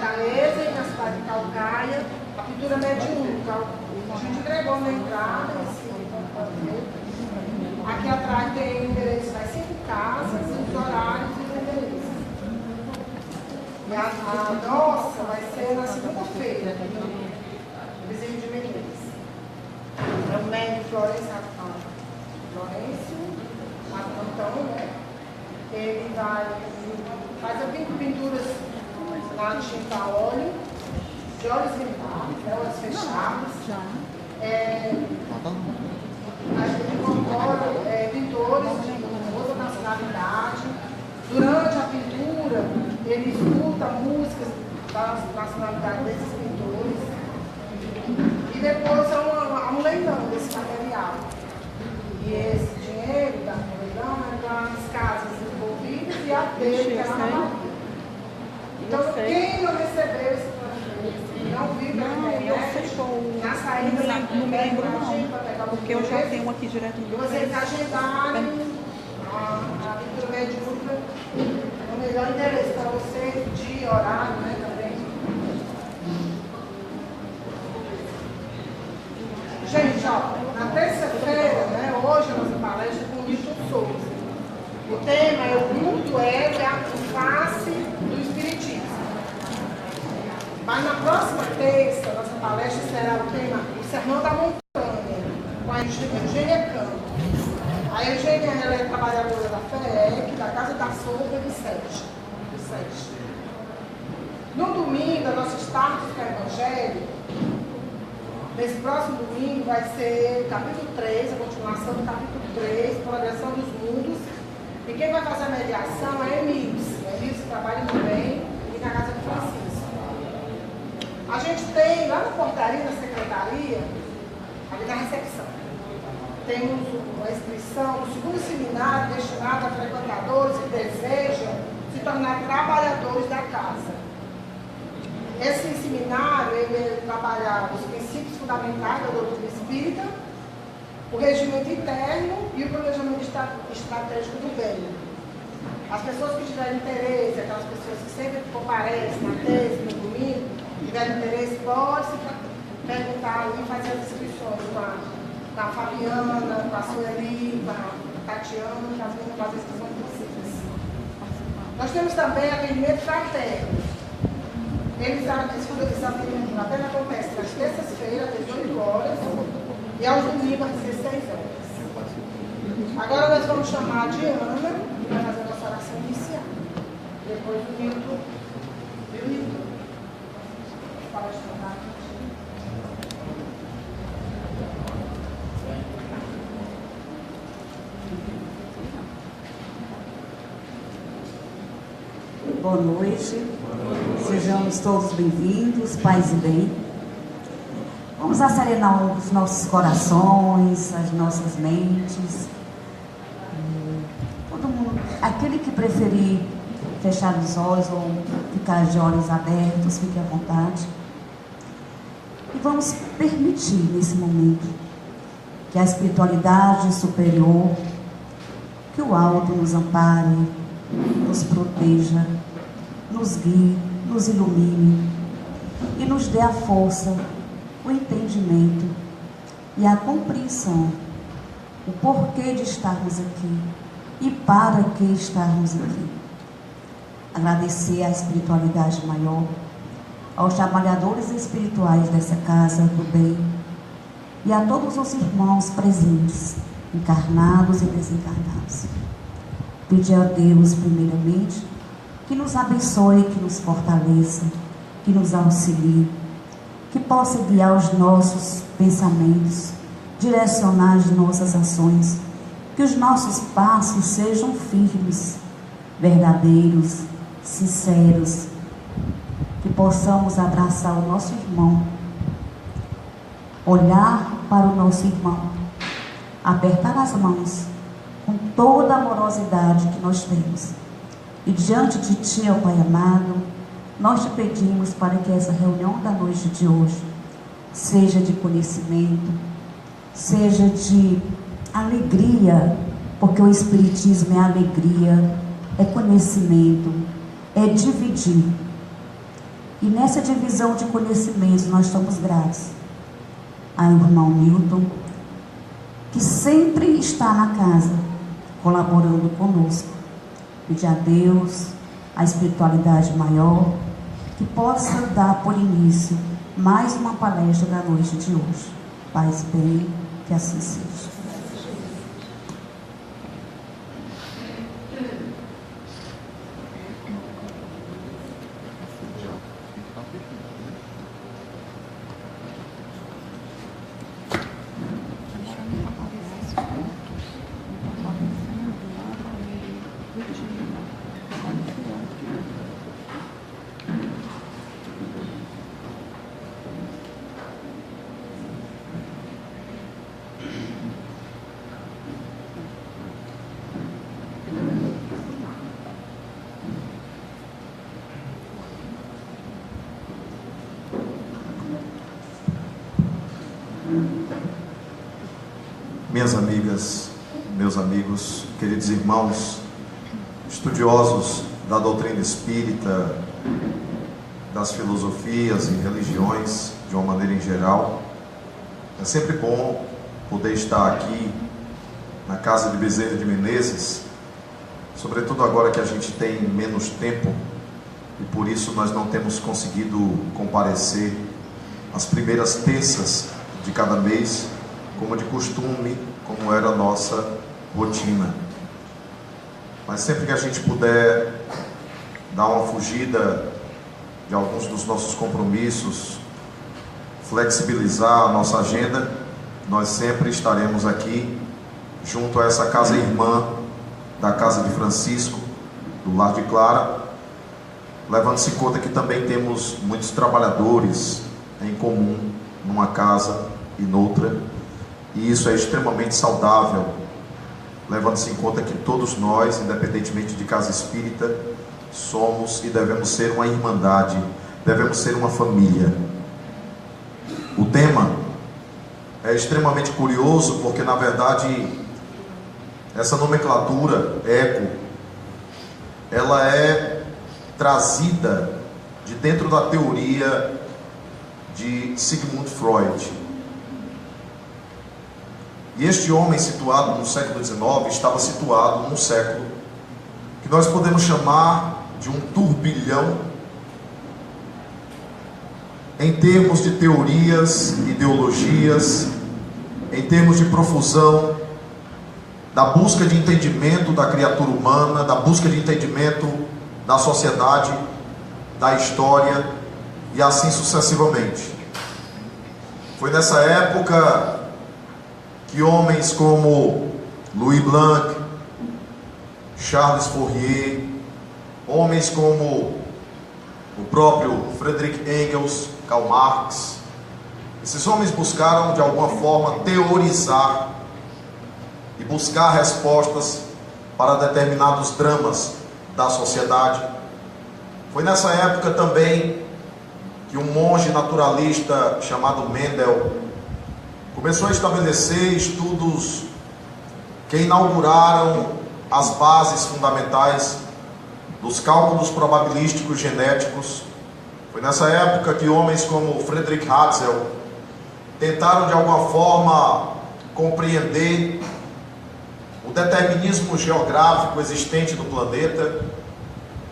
Fortaleza e na cidade de Calcaia, a pintura mediúnica. A gente entregou na entrada esse panfleto. Aqui atrás tem o endereço das 5 casas, os horários e os endereços. E a nossa vai ser na segunda-feira, vizinho de Menezes. É o médico Florencio, Antão, né? Ele vai fazer pinturas lá de tinta a óleo, de olhos vendados, olhos fechados. A gente incorpora pintores de outra nacionalidade. Durante a pintura, ele escuta músicas da nacionalidade desses pintores. E depois há um leilão desse material. E esse dinheiro da leilão é das casas envolvidas e a dele, que é na Bahia. Então, quem não recebeu esse panfleto, não viu na internet, na saída não me lembro não, porque eu já tenho aqui direto no meu vocês agendarem a pintura mediúnica no melhor endereço para você, dia, horário, né, também. Gente, ó, na terça-feira, né, hoje a nossa palestra é com o Milton Souza. O tema é o mundo é a face do Espiritismo. Mas na próxima terça, nossa palestra será o tema o Sermão da Montanha, com a Eugênia Campos. A Eugênia ela é trabalhadora da FEEC, da Casa da Sombra do SESC. No domingo, a nossa Starts com o Evangelho, nesse próximo domingo, vai ser o capítulo 3, a continuação do capítulo 3, Progressão dos Mundos. E quem vai fazer a mediação é Emílio. Emílio trabalha no bem e na Casa de Francisco. A gente tem lá na portaria, na secretaria, ali na recepção, temos uma inscrição no segundo seminário destinado a frequentadores que desejam se tornar trabalhadores da casa. Esse seminário, ele trabalha os princípios fundamentais da doutrina espírita, o regimento interno e o planejamento estratégico do bem. As pessoas que tiverem interesse, aquelas pessoas que sempre comparecem na terça, no domingo, tiverem interesse, pode se perguntar ali e fazer as inscrições com a Fabiana, com a Sueli, com a Tatiana, que as meninas fazem as inscrições possíveis. Nós temos também atendimento fraterno. Eles atendem fraterno acontece nas terças-feiras, às 18 horas, e aos domingos, às 16 horas. Agora nós vamos chamar a Diana, que vai fazer a nossa oração inicial. Depois do Milton. Viu, Milton? Pode falar. Boa noite. Sejamos todos bem-vindos, paz e bem. Vamos acerenar os nossos corações, as nossas mentes. Todo mundo, aquele que preferir fechar os olhos ou ficar de olhos abertos, fique à vontade. E vamos permitir nesse momento que a espiritualidade superior, que o alto nos ampare, nos proteja, nos guie, nos ilumine e nos dê a força, o entendimento e a compreensão, o porquê de estarmos aqui e para que estarmos aqui. Agradecer à espiritualidade maior, aos trabalhadores espirituais dessa casa do bem e a todos os irmãos presentes, encarnados e desencarnados. Pedir a Deus, primeiramente, que nos abençoe, que nos fortaleça, que nos auxilie, que possa guiar os nossos pensamentos, direcionar as nossas ações, que os nossos passos sejam firmes, verdadeiros, sinceros, que possamos abraçar o nosso irmão, olhar para o nosso irmão, apertar as mãos com toda a amorosidade que nós temos. E diante de Ti, ó Pai amado, nós te pedimos para que essa reunião da noite de hoje seja de conhecimento, seja de alegria, porque o Espiritismo é alegria, é conhecimento, é dividir. E nessa divisão de conhecimentos nós estamos gratos ao irmão Milton, que sempre está na casa, colaborando conosco. Pedir a Deus, a espiritualidade maior, que possa dar por início mais uma palestra da noite de hoje. Paz bem, que assim seja. Minhas amigas, meus amigos, queridos irmãos, estudiosos da doutrina espírita, das filosofias e religiões de uma maneira em geral, é sempre bom poder estar aqui na casa de Bezerra de Menezes, sobretudo agora que a gente tem menos tempo e por isso nós não temos conseguido comparecer às primeiras terças de cada mês, como de costume, como era a nossa rotina. Mas sempre que a gente puder dar uma fugida de alguns dos nossos compromissos, flexibilizar a nossa agenda, nós sempre estaremos aqui junto a essa casa irmã da Casa de Francisco, do Lar de Clara, levando-se em conta que também temos muitos trabalhadores em comum numa casa e noutra, e isso é extremamente saudável, levando-se em conta que todos nós, independentemente de casa espírita, somos e devemos ser uma irmandade, devemos ser uma família. O tema é extremamente curioso porque, na verdade, essa nomenclatura, eco, ela é trazida de dentro da teoria de Sigmund Freud. E este homem, situado no século XIX, estava situado num século que nós podemos chamar de um turbilhão em termos de teorias, ideologias, em termos de profusão, da busca de entendimento da criatura humana, da busca de entendimento da sociedade, da história e assim sucessivamente. Foi nessa época que homens como Louis Blanc, Charles Fourier, homens como o próprio Friedrich Engels, Karl Marx, esses homens buscaram de alguma forma teorizar e buscar respostas para determinados dramas da sociedade. Foi nessa época também que um monge naturalista chamado Mendel começou a estabelecer estudos que inauguraram as bases fundamentais dos cálculos probabilísticos genéticos. Foi nessa época que homens como Friedrich Hatzel tentaram de alguma forma compreender o determinismo geográfico existente no planeta,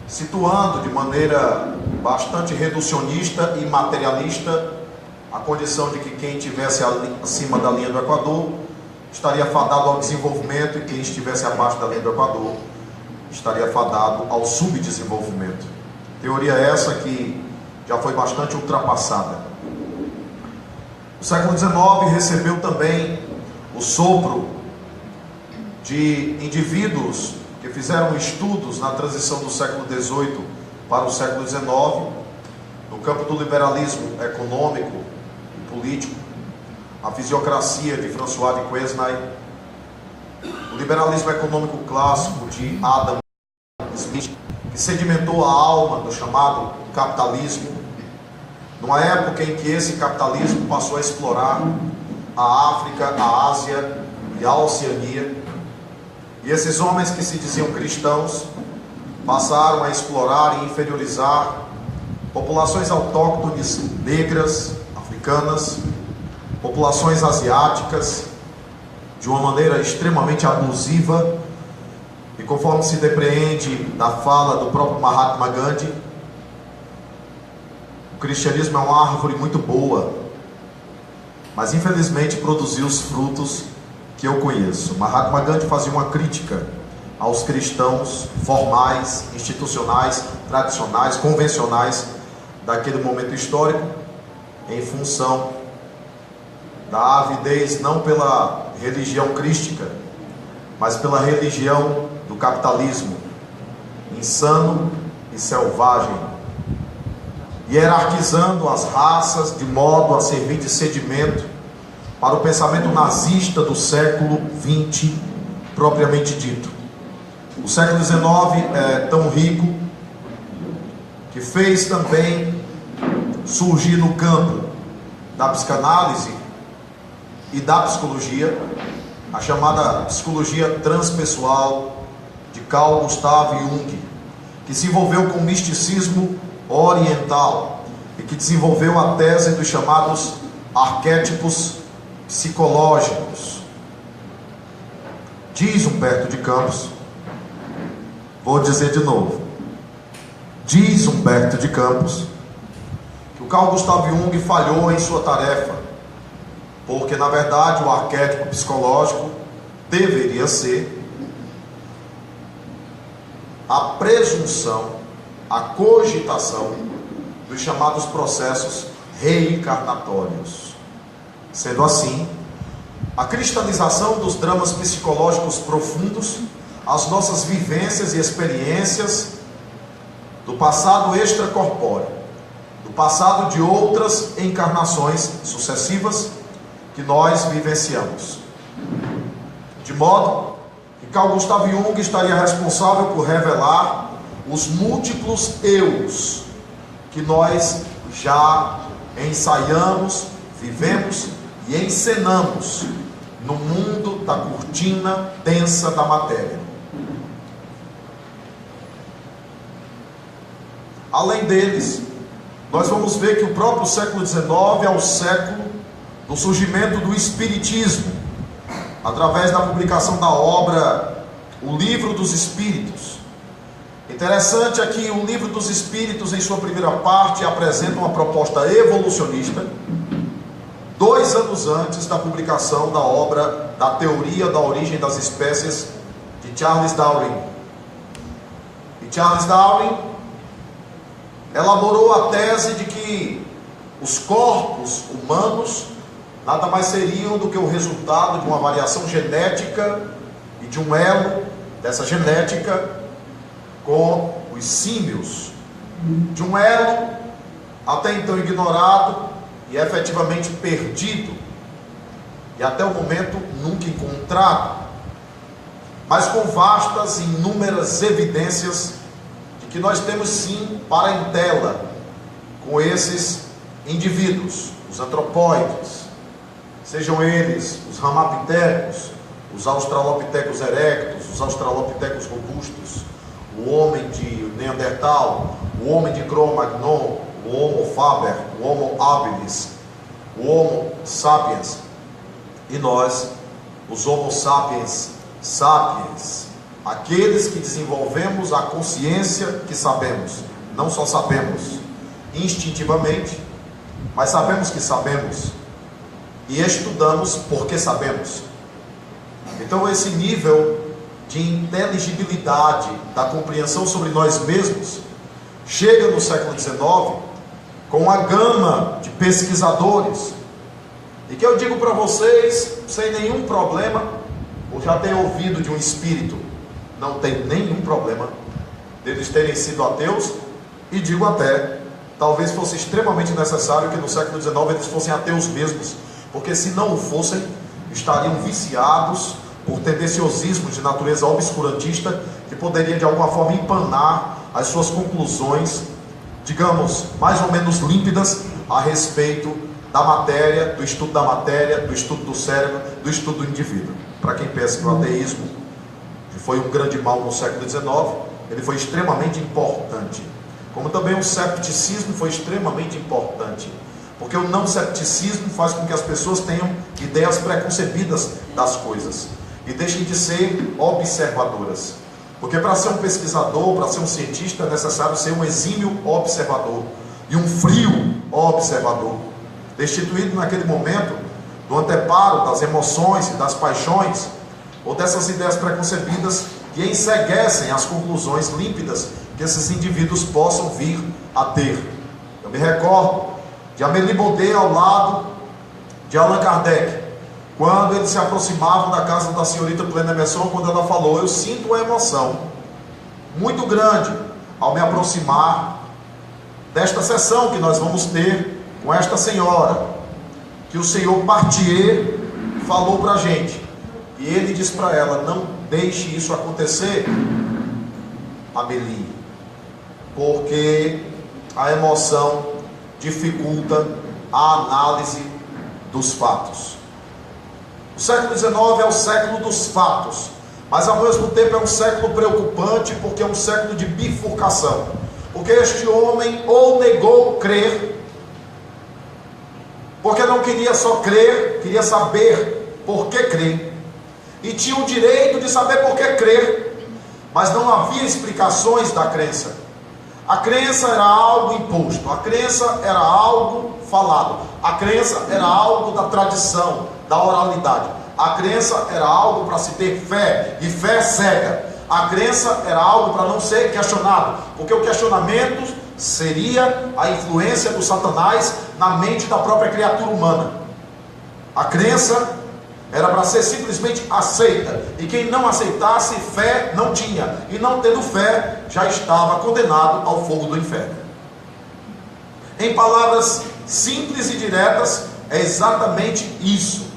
situando de maneira bastante reducionista e materialista a condição de que quem estivesse acima da linha do Equador estaria fadado ao desenvolvimento e quem estivesse abaixo da linha do Equador estaria fadado ao subdesenvolvimento. Teoria essa que já foi bastante ultrapassada. O século XIX recebeu também o sopro de indivíduos que fizeram estudos na transição do século XVIII para o século XIX, no campo do liberalismo econômico e político, a fisiocracia de François de Quesnay, o liberalismo econômico clássico de Adam Smith, que sedimentou a alma do chamado capitalismo, numa época em que esse capitalismo passou a explorar a África, a Ásia e a Oceania, e esses homens que se diziam cristãos passaram a explorar e inferiorizar populações autóctones negras, africanas, populações asiáticas, de uma maneira extremamente abusiva, e conforme se depreende da fala do próprio Mahatma Gandhi, o cristianismo é uma árvore muito boa, mas infelizmente produziu os frutos que eu conheço. Mahatma Gandhi fazia uma crítica aos cristãos formais, institucionais, tradicionais, convencionais daquele momento histórico, em função da avidez não pela religião crística, mas pela religião do capitalismo, insano e selvagem, hierarquizando as raças de modo a servir de sedimento para o pensamento nazista do século XX, propriamente dito. O século XIX é tão rico que fez também surgir no campo da psicanálise e da psicologia a chamada psicologia transpessoal de Carl Gustav Jung, que se envolveu com o misticismo oriental e que desenvolveu a tese dos chamados arquétipos psicológicos. Diz Humberto de Campos, vou dizer de novo, diz Humberto de Campos que o Carl Gustav Jung falhou em sua tarefa, porque na verdade o arquétipo psicológico deveria ser a presunção, a cogitação dos chamados processos reencarnatórios. Sendo assim, a cristalização dos dramas psicológicos profundos, as nossas vivências e experiências do passado extracorpóreo, do passado de outras encarnações sucessivas que nós vivenciamos. De modo que Carl Gustav Jung estaria responsável por revelar os múltiplos eus que nós já ensaiamos, vivemos e encenamos no mundo da cortina densa da matéria. Além deles, nós vamos ver que o próprio século XIX é o século do surgimento do Espiritismo, através da publicação da obra O Livro dos Espíritos. Interessante é que o Livro dos Espíritos, em sua primeira parte, apresenta uma proposta evolucionista, 2 anos antes da publicação da obra da Teoria da Origem das Espécies, de Charles Darwin. E Charles Darwin elaborou a tese de que os corpos humanos nada mais seriam do que o resultado de uma variação genética e de um elo dessa genética com os símios, de um elo até então ignorado e efetivamente perdido, e até o momento nunca encontrado, mas com vastas e inúmeras evidências de que nós temos sim parentela com esses indivíduos, os antropóides, sejam eles os ramapitecos, os australopitecos erectus, os australopitecos robustos, o homem de Neandertal, o homem de Cro-Magnon, o Homo faber, o Homo habilis, o Homo sapiens, e nós, os Homo sapiens sapiens, aqueles que desenvolvemos a consciência que sabemos, não só sabemos instintivamente, mas sabemos que sabemos, e estudamos porque sabemos. Então esse nível de inteligibilidade da compreensão sobre nós mesmos chega no século XIX com uma gama de pesquisadores, e que eu digo para vocês sem nenhum problema, por já ter ouvido de um espírito, não tem nenhum problema deles terem sido ateus, e digo até, talvez fosse extremamente necessário que no século XIX eles fossem ateus mesmos, porque se não o fossem, estariam viciados por tendenciosismo de natureza obscurantista, que poderia de alguma forma empanar as suas conclusões, digamos, mais ou menos límpidas a respeito da matéria, do estudo da matéria, do estudo do cérebro, do estudo do indivíduo. Para quem pensa que o ateísmo foi um grande mal no século XIX, ele foi extremamente importante. como também o cepticismo foi extremamente importante, porque o não cepticismo faz com que as pessoas tenham ideias preconcebidas das coisas e deixem de ser observadoras. Porque para ser um pesquisador, para ser um cientista, é necessário ser um exímio observador e um frio observador, destituído naquele momento do anteparo das emoções e das paixões, ou dessas ideias preconcebidas que enceguecem as conclusões límpidas que esses indivíduos possam vir a ter. Eu me recordo de Amélie Baudet ao lado de Allan Kardec, quando eles se aproximavam da casa da senhorita Plena Emerson, quando ela falou: eu sinto uma emoção muito grande ao me aproximar desta sessão que nós vamos ter com esta senhora, que o senhor Partier falou para a gente. E ele disse para ela: não deixe isso acontecer, Amélie, porque a emoção dificulta a análise dos fatos. O século XIX é o século dos fatos, mas ao mesmo tempo é um século preocupante, porque é um século de bifurcação. Porque este homem ou negou crer, porque não queria só crer, queria saber por que crer, e tinha o direito de saber por que crer, mas não havia explicações da crença. A crença era algo imposto, a crença era algo falado, a crença era algo da tradição, da oralidade, a crença era algo para se ter fé, e fé cega. A crença era algo para não ser questionado, porque o questionamento seria a influência do Satanás na mente da própria criatura humana. A crença era para ser simplesmente aceita, e quem não aceitasse, fé não tinha, e não tendo fé, já estava condenado ao fogo do inferno. Em palavras simples e diretas, é exatamente isso.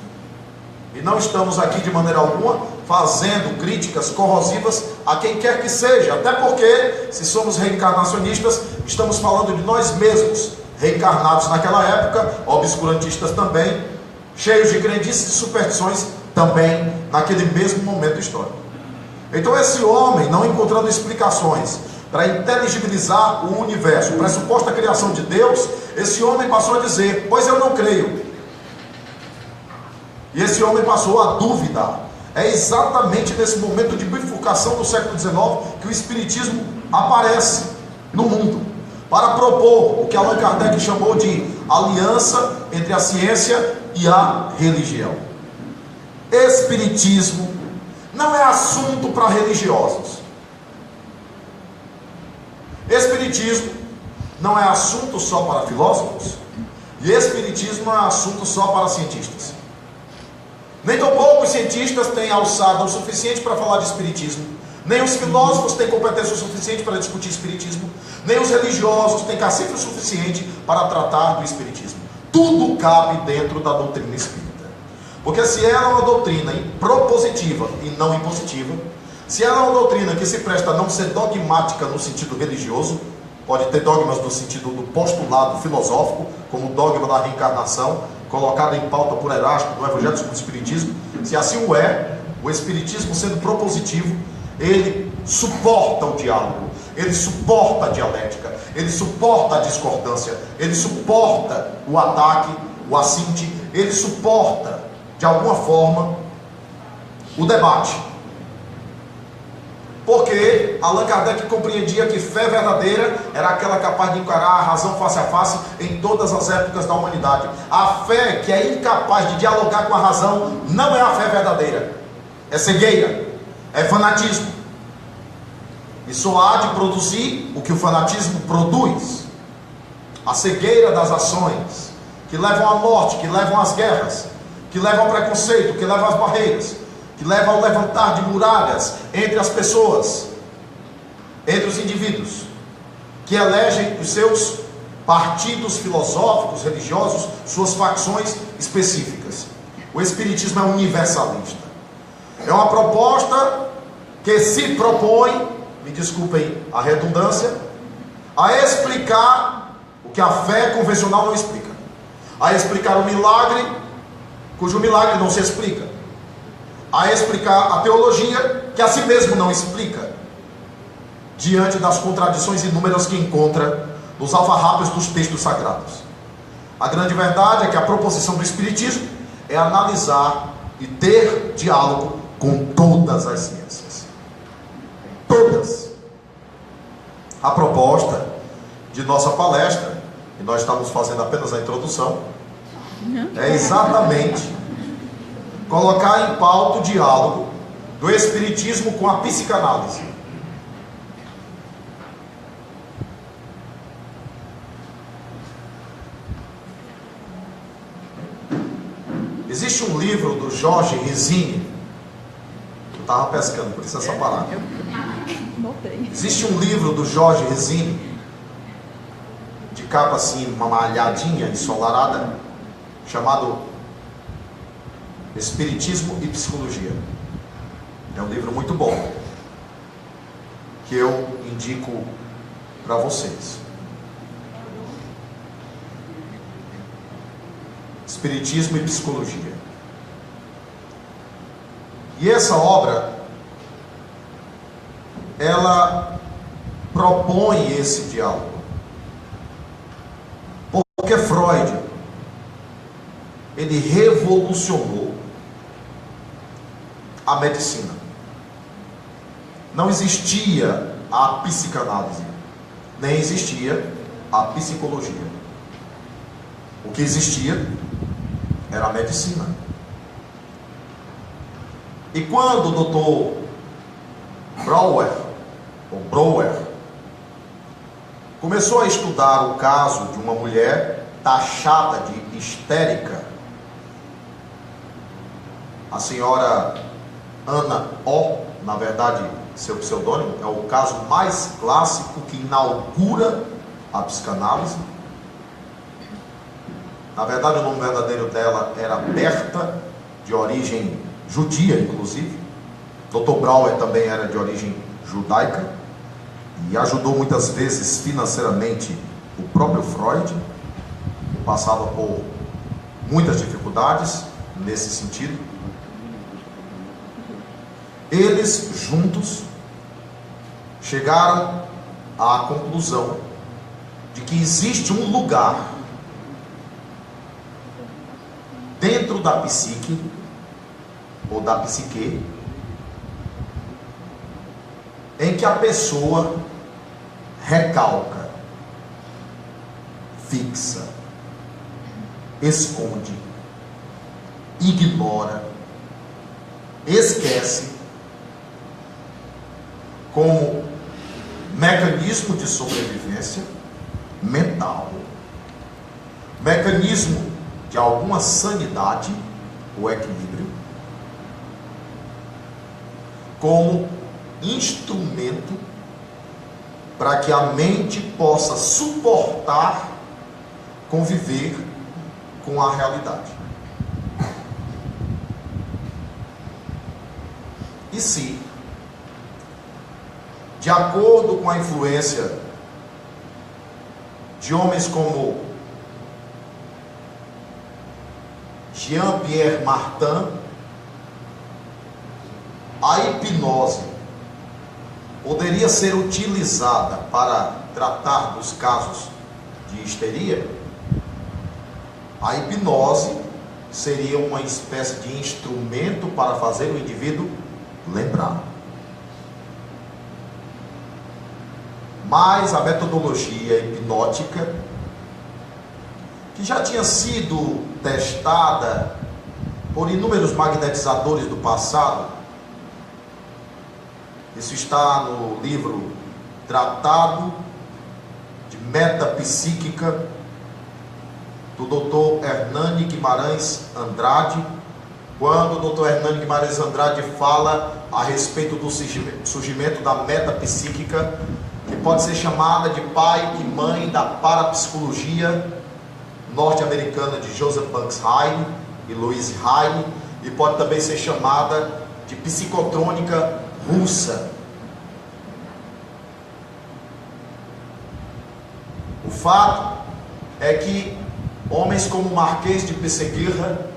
E não estamos aqui de maneira alguma fazendo críticas corrosivas a quem quer que seja, até porque, se somos reencarnacionistas, estamos falando de nós mesmos, reencarnados naquela época, obscurantistas também, cheios de crendices e superstições também naquele mesmo momento histórico. Então esse homem, não encontrando explicações para inteligibilizar o universo, para a suposta criação de Deus, esse homem passou a dizer: pois eu não creio. E esse homem passou a duvidar. É exatamente nesse momento de bifurcação do século XIX que o Espiritismo aparece no mundo, para propor o que Allan Kardec chamou de aliança entre a ciência e a religião. Espiritismo não é assunto para religiosos. Espiritismo não é assunto só para filósofos. E espiritismo não é assunto só para cientistas. Nem tão poucos cientistas têm alçada o suficiente para falar de espiritismo. Nem os filósofos têm competência o suficiente para discutir espiritismo. Nem os religiosos têm cacife o suficiente para tratar do espiritismo. Tudo cabe dentro da doutrina espírita. Porque se ela é uma doutrina propositiva e não impositiva, se ela é uma doutrina que se presta a não ser dogmática no sentido religioso, pode ter dogmas no sentido do postulado filosófico, como o dogma da reencarnação, colocado em pauta por Erasto no Evangelho segundo o Espiritismo. Se assim o é, o Espiritismo sendo propositivo, ele suporta o diálogo, ele suporta a dialética, ele suporta a discordância, ele suporta o ataque, o assinte, ele suporta, de alguma forma, o debate. Porque Allan Kardec compreendia que fé verdadeira era aquela capaz de encarar a razão face a face em todas as épocas da humanidade. A fé que é incapaz de dialogar com a razão não é a fé verdadeira, é cegueira, é fanatismo. E só há de produzir o que o fanatismo produz: a cegueira das ações, que levam à morte, que levam às guerras, que levam ao preconceito, que levam às barreiras, que levam ao levantar de muralhas entre as pessoas, entre os indivíduos, que elegem os seus partidos filosóficos, religiosos, suas facções específicas. O Espiritismo é universalista. É uma proposta que se propõe, me desculpem a redundância, a explicar o que a fé convencional não explica, a explicar o milagre, cujo milagre não se explica, a explicar a teologia, que a si mesmo não explica, diante das contradições inúmeras que encontra nos alfarrábios dos textos sagrados. A grande verdade é que a proposição do Espiritismo é analisar e ter diálogo com todas as ciências. Todas. A proposta de nossa palestra, e nós estamos fazendo apenas a introdução, é exatamente colocar em pauta o diálogo do Espiritismo com a psicanálise. Existe um livro do Jorge Resini, eu estava pescando, por isso essa palavra. Existe um livro do Jorge Resini, de capa assim, uma malhadinha, ensolarada, chamado Espiritismo e Psicologia. É um livro muito bom, que eu indico para vocês. Espiritismo e Psicologia. E essa obra, ela propõe esse diálogo. Porque Freud, ele revolucionou a medicina. Não existia a psicanálise, nem existia a psicologia. O que existia era a medicina. E quando o doutor Brouwer começou a estudar o caso de uma mulher taxada de histérica, a senhora Ana O, na verdade, seu pseudônimo, é o caso mais clássico que inaugura a psicanálise. Na verdade, o nome verdadeiro dela era Berta, de origem judia, inclusive. Dr. Brouwer também era de origem judaica e ajudou muitas vezes financeiramente o próprio Freud, que passava por muitas dificuldades nesse sentido. Eles juntos chegaram à conclusão de que existe um lugar dentro da psique ou da psique em que a pessoa recalca, fixa, esconde, ignora, esquece, como mecanismo de sobrevivência mental, mecanismo de alguma sanidade ou equilíbrio, como instrumento para que a mente possa suportar conviver com a realidade. E se, de acordo com a influência de homens como Jean-Pierre Martin, a hipnose poderia ser utilizada para tratar dos casos de histeria, a hipnose seria uma espécie de instrumento para fazer o indivíduo lembrar. Mas a metodologia hipnótica, que já tinha sido testada por inúmeros magnetizadores do passado, isso está no livro Tratado de Metapsíquica do Dr. Hernani Guimarães Andrade, quando o Dr. Hernani Guimarães Andrade fala a respeito do surgimento da metapsíquica, que pode ser chamada de pai e mãe da parapsicologia norte-americana de Joseph Banks Heine e Louise Heine, e pode também ser chamada de psicotrônica russa. O fato é que homens como Marquês de Pesseguirra,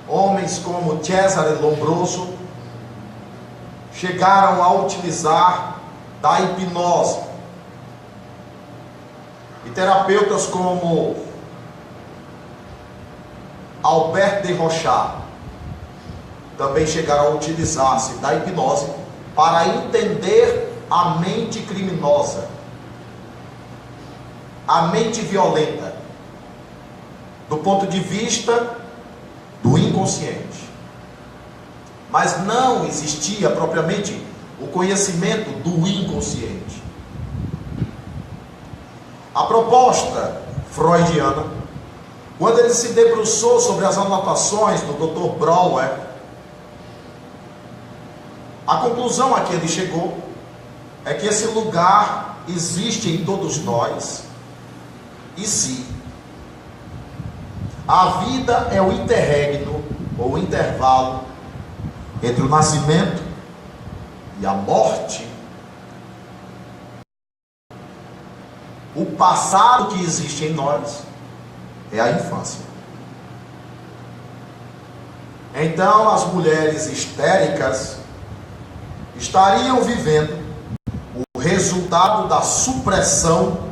homens como Cesare Lombroso, chegaram a utilizar da hipnose. E terapeutas como Albert de Rochat também chegaram a utilizar-se da hipnose para entender a mente criminosa, a mente violenta, do ponto de vista do inconsciente. Mas não existia propriamente o conhecimento do inconsciente. A proposta freudiana, quando ele se debruçou sobre as anotações do Dr. Brouwer, a conclusão a que ele chegou é que esse lugar existe em todos nós, e se a vida é o interregno, ou o intervalo, entre o nascimento e a morte, o passado que existe em nós é a infância. Então as mulheres histéricas estariam vivendo o resultado da supressão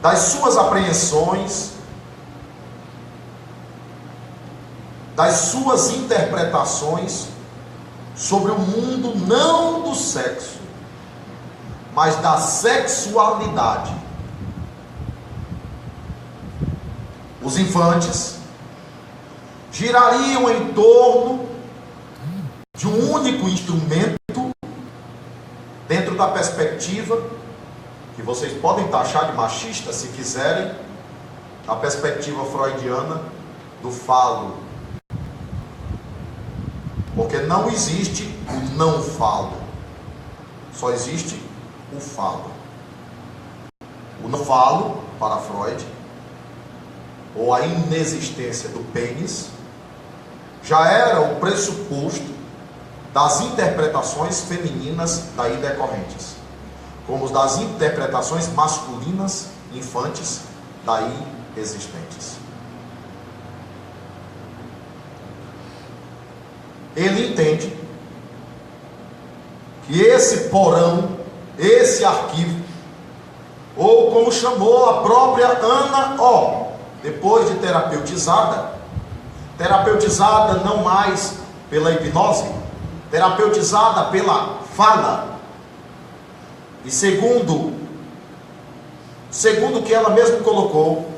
das suas apreensões, das suas interpretações sobre o mundo, não do sexo, mas da sexualidade. Os infantes girariam em torno de um único instrumento, dentro da perspectiva, que vocês podem taxar de machista se quiserem, a perspectiva freudiana do falo. Porque não existe o não falo, só existe o falo. O não falo, para Freud, ou a inexistência do pênis, já era o pressuposto das interpretações femininas daí decorrentes, como das interpretações masculinas infantes daí existentes. Ele entende que esse porão, esse arquivo, ou como chamou a própria Ana O, depois de terapeutizada não mais pela hipnose, terapeutizada pela fala, e segundo o que ela mesma colocou,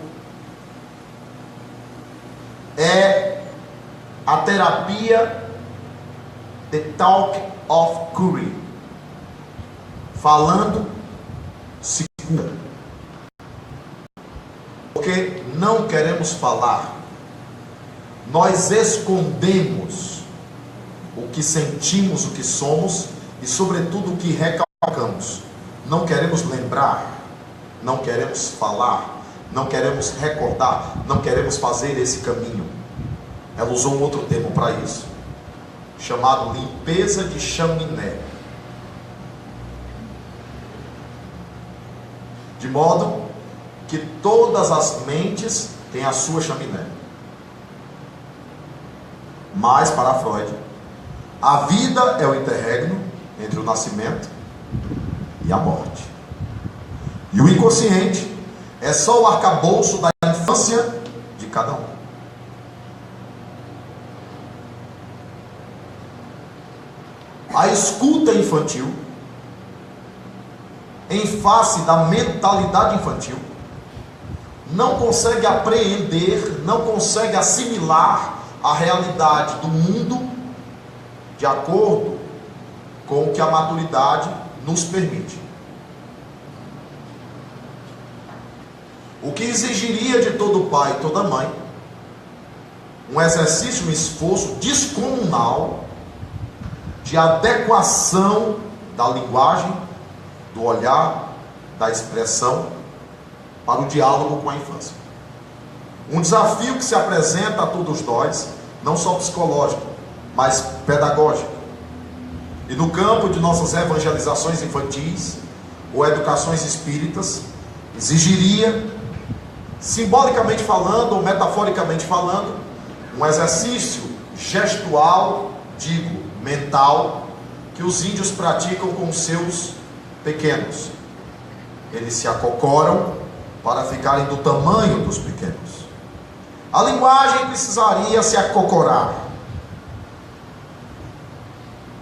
é a terapia The Talk of Curie. Falando se cura. Porque não queremos falar. Nós escondemos o que sentimos, o que somos e sobretudo o que recalcamos. Não queremos lembrar, não queremos falar, não queremos recordar, não queremos fazer esse caminho. Ela usou um outro termo para isso, chamado limpeza de chaminé. De modo que todas as mentes têm a sua chaminé. Mas para Freud, a vida é o interregno entre o nascimento e a morte. E o inconsciente é só o arcabouço da infância de cada um. A escuta infantil, em face da mentalidade infantil, não consegue apreender, não consegue assimilar a realidade do mundo de acordo com o que a maturidade nos permite. O que exigiria de todo pai e toda mãe um exercício, um esforço descomunal de adequação da linguagem, do olhar, da expressão para o diálogo com a infância. Um desafio que se apresenta a todos nós, não só psicológico, mas pedagógico. E no campo de nossas evangelizações infantis ou educações espíritas, exigiria, simbolicamente falando ou metaforicamente falando, um exercício gestual, digo, mental, que os índios praticam com seus pequenos. Eles se acocoram para ficarem do tamanho dos pequenos. A linguagem precisaria se acocorar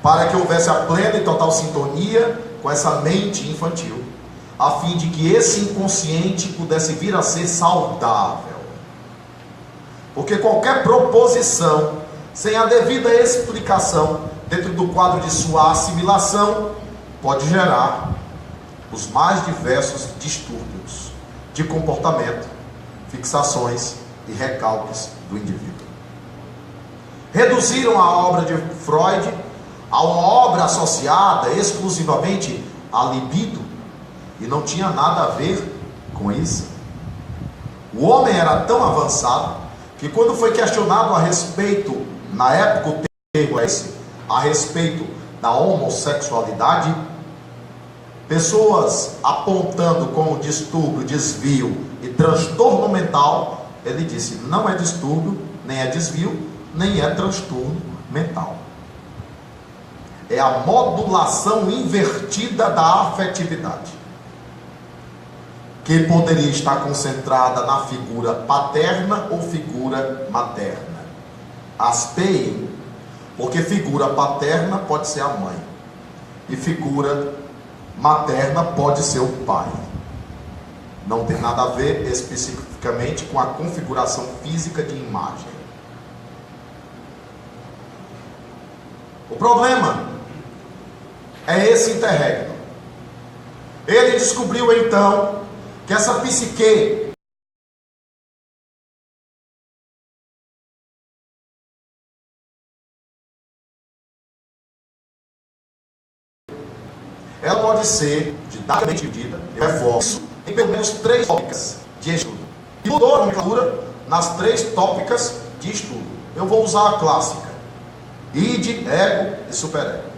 para que houvesse a plena e total sintonia com essa mente infantil, a fim de que esse inconsciente pudesse vir a ser saudável. Porque qualquer proposição sem a devida explicação dentro do quadro de sua assimilação pode gerar os mais diversos distúrbios de comportamento, fixações e recalques do indivíduo. Reduziram a obra de Freud a uma obra associada exclusivamente à libido, e não tinha nada a ver com isso. O homem era tão avançado que, quando foi questionado a respeito, na época o termo é esse, a respeito da homossexualidade, pessoas apontando como distúrbio, desvio e transtorno mental, ele disse: não é distúrbio, nem é desvio, nem é transtorno mental. É a modulação invertida da afetividade, que poderia estar concentrada na figura paterna ou figura materna. Aspeiem, porque figura paterna pode ser a mãe, e figura materna pode ser o pai. Não tem nada a ver especificamente com a configuração física de imagem. O problema é esse interregno. Ele descobriu então que essa psique ela pode ser didaticamente dividida, eu reforço, em pelo menos 3 tópicas de estudo. E mudou a nomenclatura nas 3 tópicas de estudo. Eu vou usar a clássica: id, ego e superego.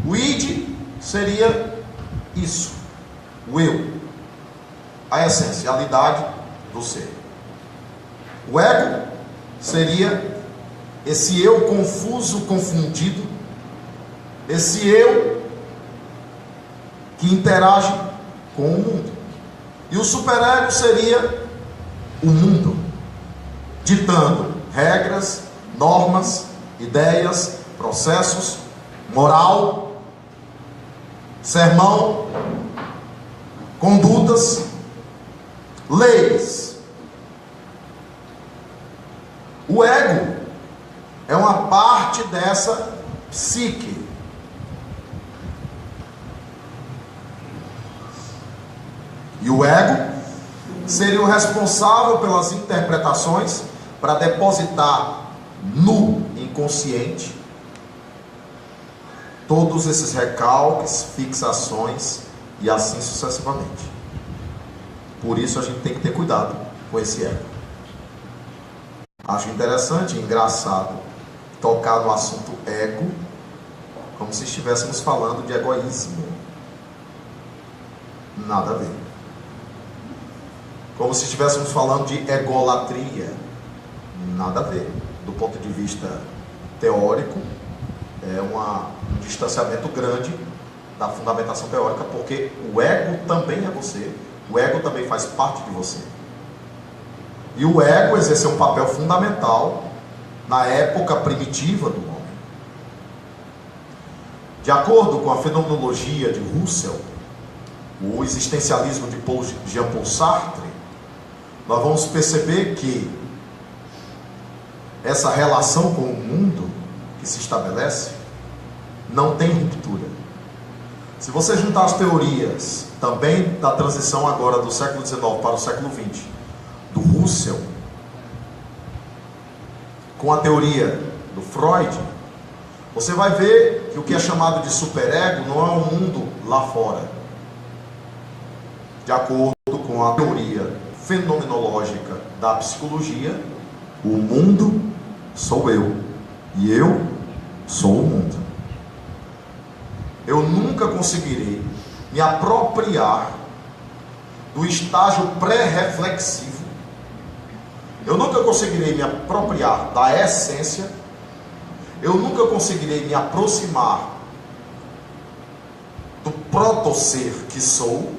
O id seria isso, o eu, a essencialidade do ser. O ego seria esse eu confuso, confundido, esse eu que interage com o mundo. E o superego seria o mundo, ditando regras, normas, ideias, processos, moral, sermão, condutas, leis. O ego é uma parte dessa psique. E o ego seria o responsável pelas interpretações para depositar no inconsciente todos esses recalques, fixações e assim sucessivamente. Por isso a gente tem que ter cuidado com esse ego. Acho interessante e engraçado tocar no assunto ego como se estivéssemos falando de egoísmo. Nada a ver. Como se estivéssemos falando de egolatria. Nada a ver. Do ponto de vista teórico, é um distanciamento grande da fundamentação teórica, porque o ego também é você, o ego também faz parte de você. E o ego exerceu um papel fundamental na época primitiva do homem. De acordo com a fenomenologia de Russell, o existencialismo de Jean-Paul Sartre, nós vamos perceber que essa relação com o mundo que se estabelece não tem ruptura. Se você juntar as teorias também da transição agora do século XIX para o século XX, do Russell, com a teoria do Freud, você vai ver que o que é chamado de superego não é um mundo lá fora. De acordo com a teoria fenomenológica da psicologia, o mundo sou eu, e eu sou o mundo. Eu nunca conseguirei me apropriar do estágio pré-reflexivo. Eu nunca conseguirei me apropriar da essência. eu nunca conseguirei me aproximar do proto-ser que sou,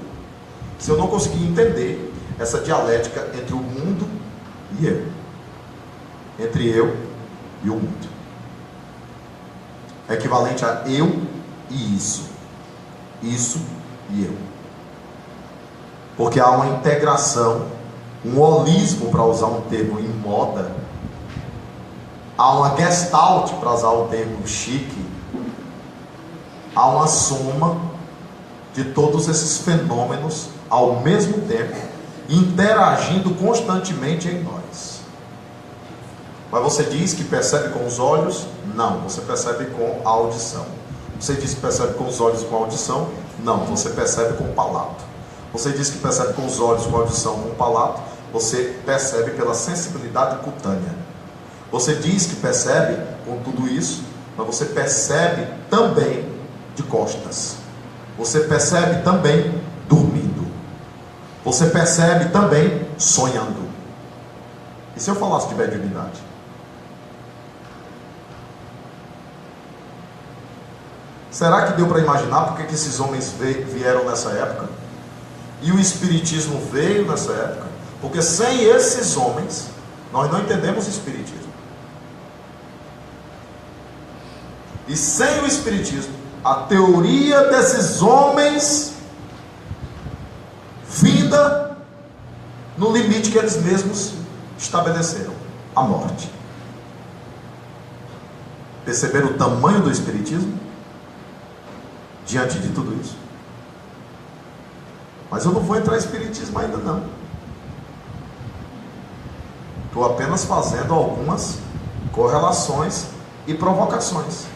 se eu não conseguir entender essa dialética entre o mundo e eu. Entre eu e o mundo. É equivalente a eu e isso. Isso e eu. Porque há uma integração, um holismo, para usar um termo em moda. Há uma gestalt, para usar o termo chique. Há uma soma de todos esses fenômenos ao mesmo tempo, interagindo constantemente em nós. Mas você diz que percebe com os olhos? Não, você percebe com a audição. Você diz que percebe com os olhos e com a audição? Não, você percebe com o palato. Você diz que percebe com os olhos, com a audição, com o palato? Você percebe pela sensibilidade cutânea. Você diz que percebe com tudo isso, mas você percebe também de costas. Você percebe também dormindo. Você percebe também sonhando. E se eu falasse de mediunidade? Será que deu para imaginar porque que esses homens vieram nessa época? E o Espiritismo veio nessa época? Porque sem esses homens, nós não entendemos o Espiritismo. E sem o Espiritismo, a teoria desses homens finda no limite que eles mesmos estabeleceram, a morte. Perceberam o tamanho do Espiritismo diante de tudo isso? Mas eu não vou entrar em Espiritismo ainda não. Estou apenas fazendo algumas correlações e provocações.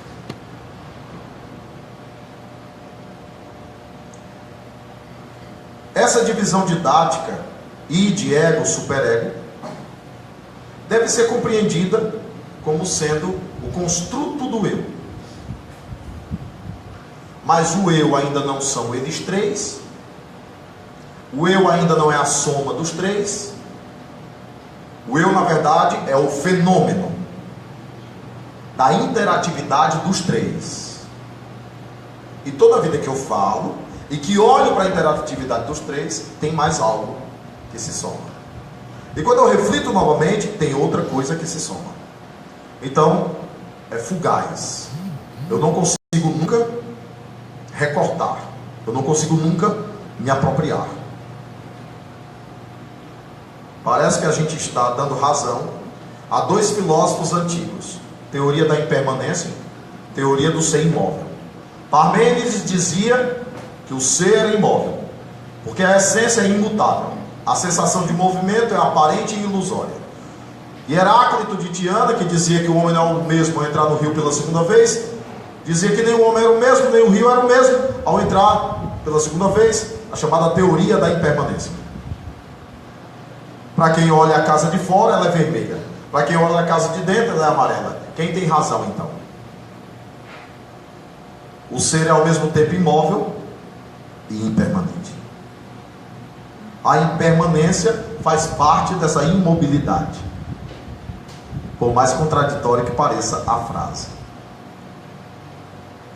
Essa divisão didática, id, ego, superego, deve ser compreendida como sendo o construto do eu. Mas o eu ainda não são eles três. O eu ainda não é a soma dos três. O eu, na verdade, é o fenômeno da interatividade dos três. E toda vida que eu falo e que olho para a interatividade dos três, tem mais algo que se soma. E quando eu reflito novamente, tem outra coisa que se soma. Então, é fugaz. Eu não consigo nunca recortar. Eu não consigo nunca me apropriar. Parece que a gente está dando razão a dois filósofos antigos. Teoria da impermanência, teoria do ser imóvel. Parmênides dizia que o ser é imóvel, porque a essência é imutável. A sensação de movimento é aparente e ilusória. E Heráclito de Tiana, que dizia que o homem não é o mesmo ao entrar no rio pela segunda vez, dizia que nem o homem era o mesmo, nem o rio era o mesmo ao entrar pela segunda vez, a chamada teoria da impermanência. Para quem olha a casa de fora, ela é vermelha. Para quem olha a casa de dentro, ela é amarela. Quem tem razão, então? O ser é ao mesmo tempo imóvel e impermanente. A impermanência faz parte dessa imobilidade, por mais contraditória que pareça a frase.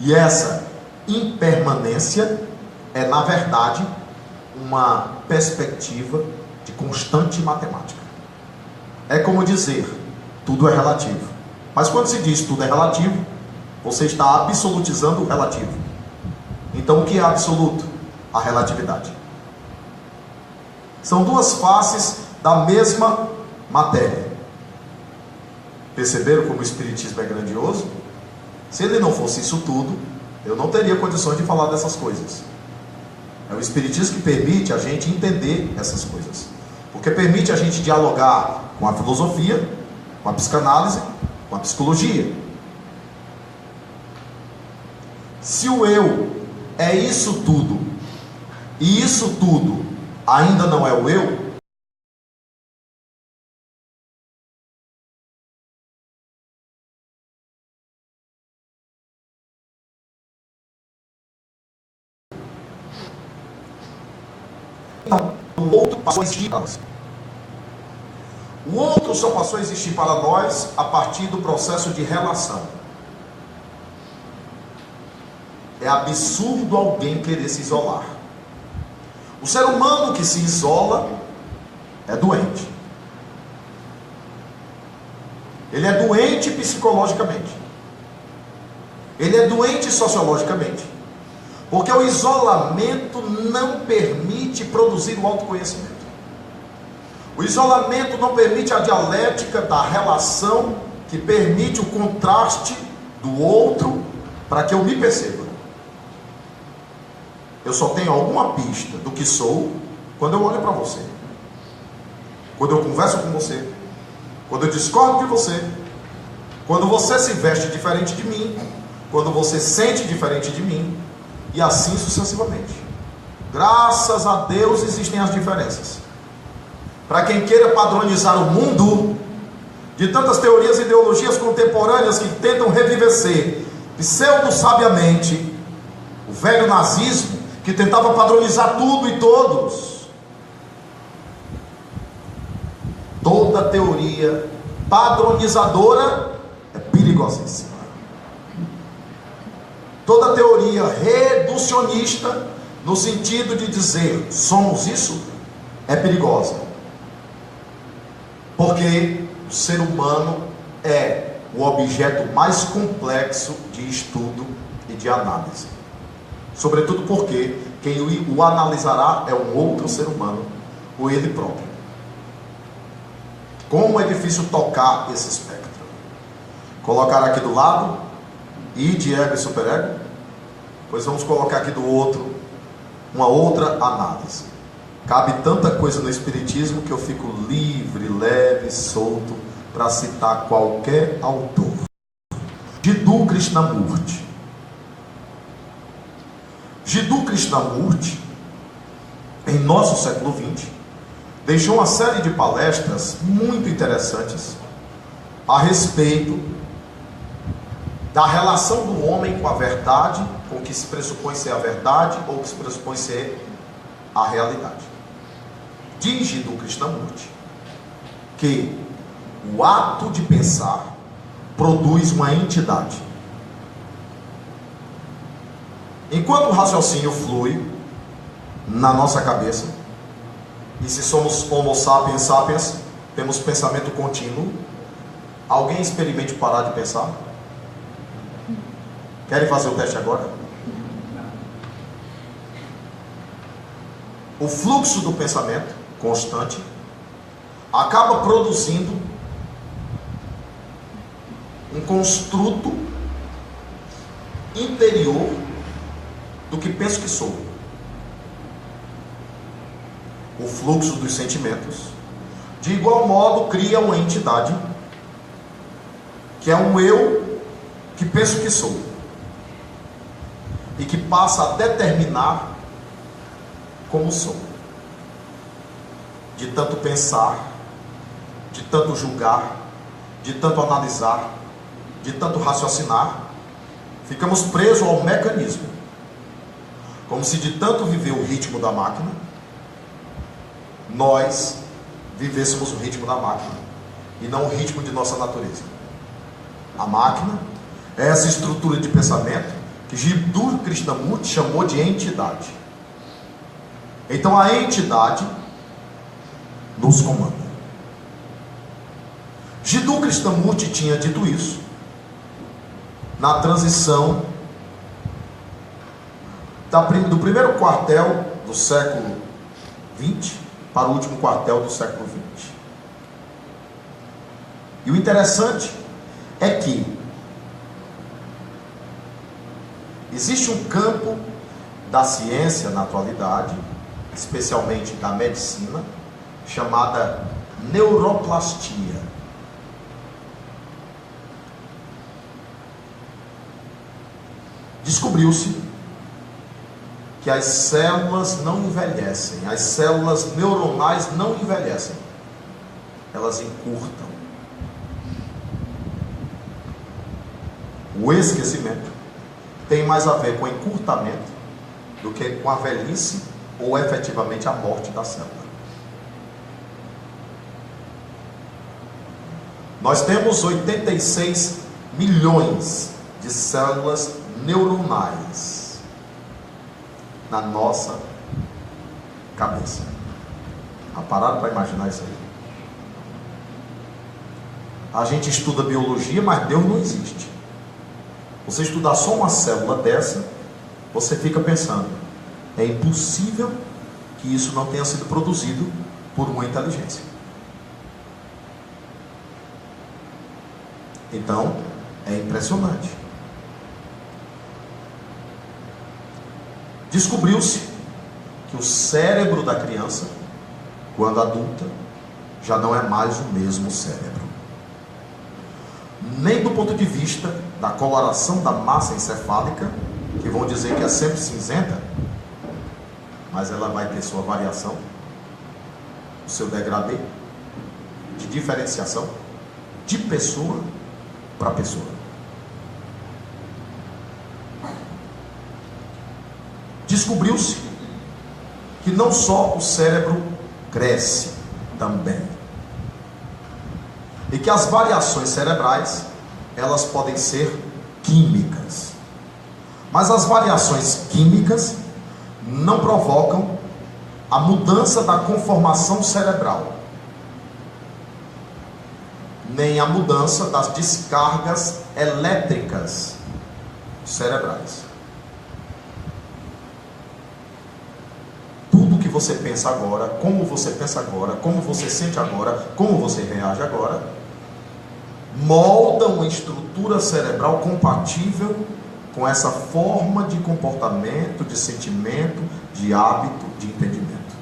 E essa impermanência é, na verdade, uma perspectiva de constante matemática. É como dizer, tudo é relativo. Mas quando se diz tudo é relativo, você está absolutizando o relativo. Então o que é absoluto? A relatividade. São duas faces da mesma matéria. Perceberam como o Espiritismo é grandioso? Se ele não fosse isso tudo, eu não teria condições de falar dessas coisas. É o Espiritismo que permite a gente entender essas coisas. Porque permite a gente dialogar com a filosofia, com a psicanálise, com a psicologia. Se o eu é isso tudo, e isso tudo ainda não é o eu, então o outro passou a existir para nós. O outro só passou a existir para nós a partir do processo de relação. absurdo alguém querer se isolar. O ser humano que se isola é doente. Ele é doente psicologicamente. Ele é doente sociologicamente. Porque o isolamento não permite produzir o autoconhecimento. O isolamento não permite a dialética da relação, que permite o contraste do outro para que eu me perceba. Eu só tenho alguma pista do que sou quando eu olho para você, quando eu converso com você, quando eu discordo de você, quando você se veste diferente de mim, quando você sente diferente de mim, e assim sucessivamente. Graças a Deus existem as diferenças. Para quem queira padronizar o mundo, de tantas teorias e ideologias contemporâneas que tentam revivecer pseudo-sabiamente o velho nazismo, que tentava padronizar tudo e todos. Toda teoria padronizadora é perigosíssima. Toda teoria reducionista, no sentido de dizer somos isso, é perigosa. Porque o ser humano é o objeto mais complexo de estudo e de análise. Sobretudo porque quem o analisará é um outro ser humano, ou ele próprio. Como é difícil tocar esse espectro. Colocar aqui do lado id, ego e superego, pois vamos colocar aqui do outro uma outra análise. Cabe tanta coisa no Espiritismo que eu fico livre, leve, solto para citar qualquer autor. Jiddu Krishnamurti. Jiddu Krishnamurti, em nosso século XX, deixou uma série de palestras muito interessantes a respeito da relação do homem com a verdade, com o que se pressupõe ser a verdade ou o que se pressupõe ser a realidade. Diz Jiddu Krishnamurti que o ato de pensar produz uma entidade. Enquanto o raciocínio flui na nossa cabeça, e se somos homo sapiens sapiens, temos pensamento contínuo, alguém experimente parar de pensar? Querem fazer o teste agora? O fluxo do pensamento constante acaba produzindo um construto interior do que penso que sou. O fluxo dos sentimentos, de igual modo, cria uma entidade que é um eu que penso que sou e que passa a determinar como sou. De tanto pensar, de tanto julgar, de tanto analisar, de tanto raciocinar, ficamos presos ao mecanismo, como se de tanto viver o ritmo da máquina, nós vivêssemos o ritmo da máquina e não o ritmo de nossa natureza. A máquina é essa estrutura de pensamento que Jiddu Krishnamurti chamou de entidade. Então a entidade nos comanda. Jiddu Krishnamurti tinha dito isso na transição do primeiro quartel do século XX para o último quartel do século XX. E o interessante é que existe um campo da ciência na atualidade, especialmente da medicina, chamada neuroplastia. Descobriu-se que as células não envelhecem, as células neuronais não envelhecem, elas encurtam. O esquecimento tem mais a ver com encurtamento do que com a velhice ou efetivamente a morte da célula. Nós temos 86 milhões de células neuronais. na nossa cabeça. Pararam para imaginar isso aí? A gente estuda biologia, mas Deus não existe. Você estudar só uma célula dessa, você fica pensando, é impossível que isso não tenha sido produzido por uma inteligência. Então, é impressionante. Descobriu-se que o cérebro da criança, quando adulta, já não é mais o mesmo cérebro. Nem do ponto de vista da coloração da massa encefálica, que vão dizer que é sempre cinzenta, mas ela vai ter sua variação, o seu degradê, de diferenciação, de pessoa para pessoa. Descobriu-se que não só o cérebro cresce também, e que as variações cerebrais, elas podem ser químicas, mas as variações químicas não provocam a mudança da conformação cerebral, nem a mudança das descargas elétricas cerebrais. Tudo que você pensa agora, como você pensa agora, como você sente agora, como você reage agora, molda uma estrutura cerebral compatível com essa forma de comportamento, de sentimento, de hábito, de entendimento.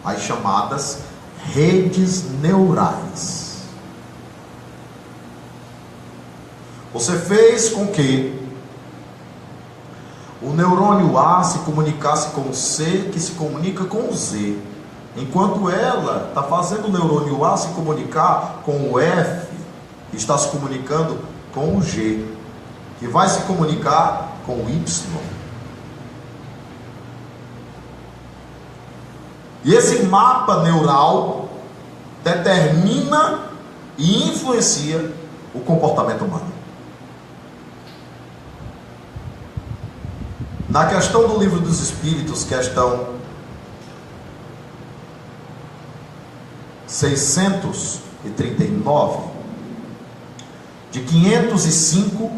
As chamadas redes neurais. Você fez com que o neurônio A se comunicasse com o C, que se comunica com o Z, enquanto ela está fazendo o neurônio A se comunicar com o F, que está se comunicando com o G, que vai se comunicar com o Y. E esse mapa neural determina e influencia o comportamento humano. Na questão do Livro dos Espíritos, questão 639, de 505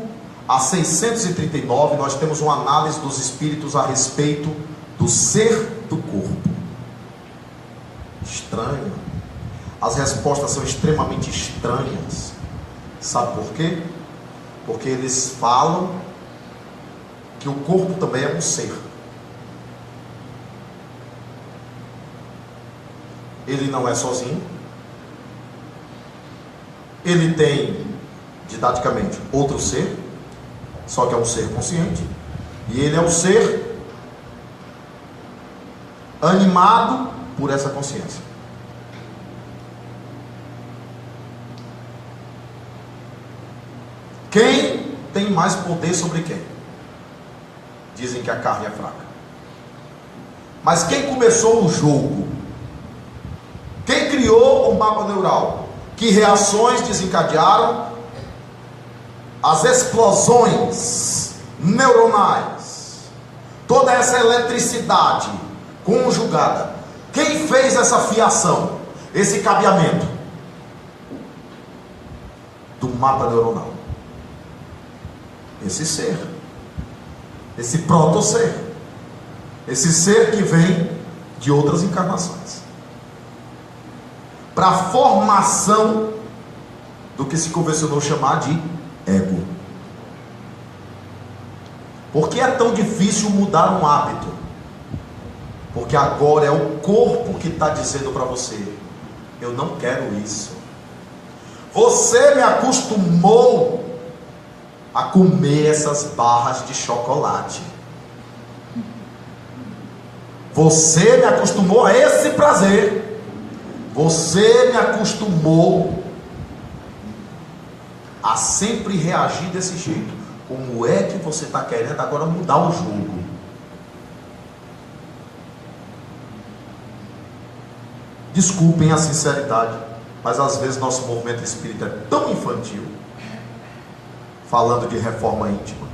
a 639, nós temos uma análise dos espíritos a respeito do ser do corpo. Estranho. As respostas são extremamente estranhas. Sabe por quê? Porque eles falam que o corpo também é um ser. Ele não é sozinho. Ele tem, didaticamente, outro ser, só que é um ser consciente. E ele é um ser animado por essa consciência. Quem tem mais poder sobre quem? Dizem que a carne é fraca. Mas quem começou o jogo? Quem criou o mapa neural? Que reações desencadearam as explosões neuronais? Toda essa eletricidade conjugada. Quem fez essa fiação? Esse cabeamento do mapa neuronal? Esse ser, esse proto-ser, esse ser que vem de outras encarnações, para a formação do que se convencionou chamar de ego. Por que é tão difícil mudar um hábito? Porque agora é o corpo que está dizendo para você: eu não quero isso. Você me acostumou a comer essas barras de chocolate. Você me acostumou a esse prazer. Você me acostumou a sempre reagir desse jeito. Como é que você está querendo agora mudar o jogo? Desculpem a sinceridade, mas às vezes nosso movimento espírita é tão infantil, falando de reforma íntima.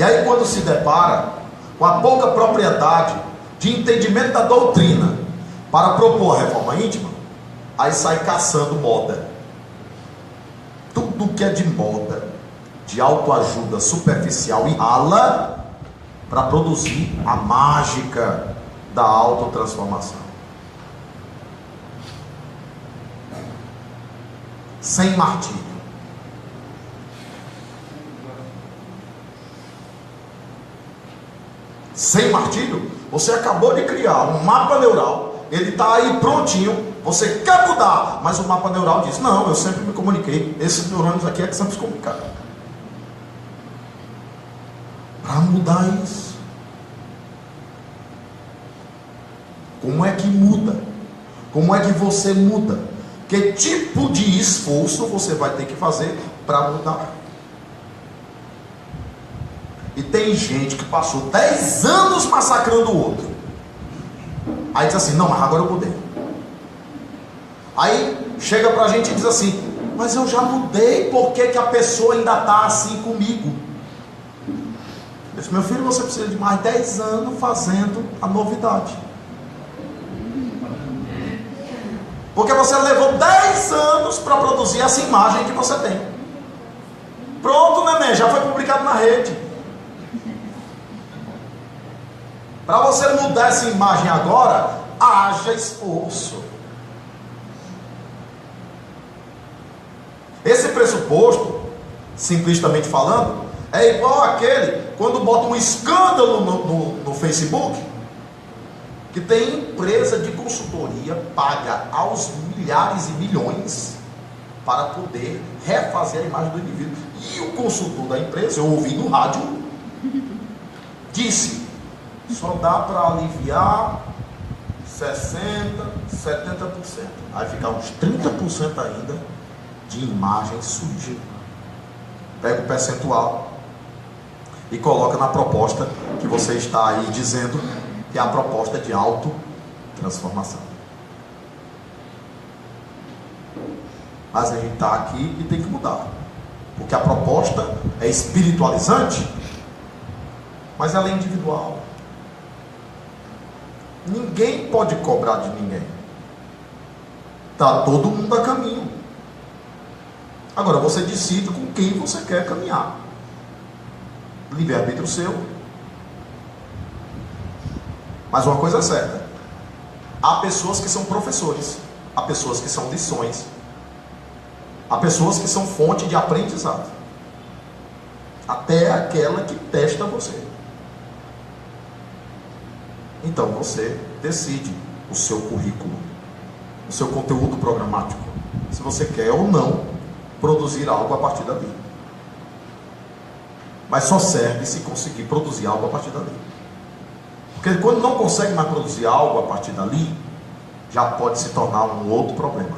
E aí, quando se depara com a pouca propriedade de entendimento da doutrina para propor a reforma íntima, aí sai caçando moda. Tudo que é de moda, de autoajuda superficial e rala, para produzir a mágica da autotransformação. Sem martírio. Sem martírio, você acabou de criar um mapa neural, ele está aí prontinho, você quer mudar, mas o mapa neural diz, não, eu sempre me comuniquei, esses neurônios aqui é que sempre se comunicaram. Para mudar isso, como é que muda? Como é que você muda? Que tipo de esforço você vai ter que fazer para mudar? E tem gente que passou 10 anos massacrando o outro. Aí diz assim, não, mas agora eu mudei. Aí chega pra gente e diz assim, mas eu já mudei, por que a pessoa ainda está assim comigo? Eu disse, meu filho, você precisa de mais 10 anos fazendo a novidade. Porque você levou 10 anos para produzir essa imagem que você tem. Pronto, neném, já foi publicado na rede. Para você mudar essa imagem agora, haja esforço. Esse pressuposto, simplistamente falando, é igual àquele quando bota um escândalo no Facebook, que tem empresa de consultoria paga aos milhares e milhões para poder refazer a imagem do indivíduo. E o consultor da empresa, eu ouvi no rádio, disse, só dá para aliviar 60%, 70%. Aí fica uns 30% ainda de imagem suja. Pega o percentual e coloca na proposta que você está aí dizendo que é a proposta de autotransformação. Mas a gente está aqui e tem que mudar, porque a proposta é espiritualizante, mas ela é individual. Ninguém pode cobrar de ninguém. Está todo mundo a caminho. Agora você decide com quem você quer caminhar. Livre-arbítrio seu. Mas uma coisa é certa, há pessoas que são professores, há pessoas que são lições, há pessoas que são fonte de aprendizado, até aquela que testa você. Então você decide o seu currículo, o seu conteúdo programático, se você quer ou não produzir algo a partir dali. Mas só serve se conseguir produzir algo a partir dali. Porque quando não consegue mais produzir algo a partir dali, já pode se tornar um outro problema.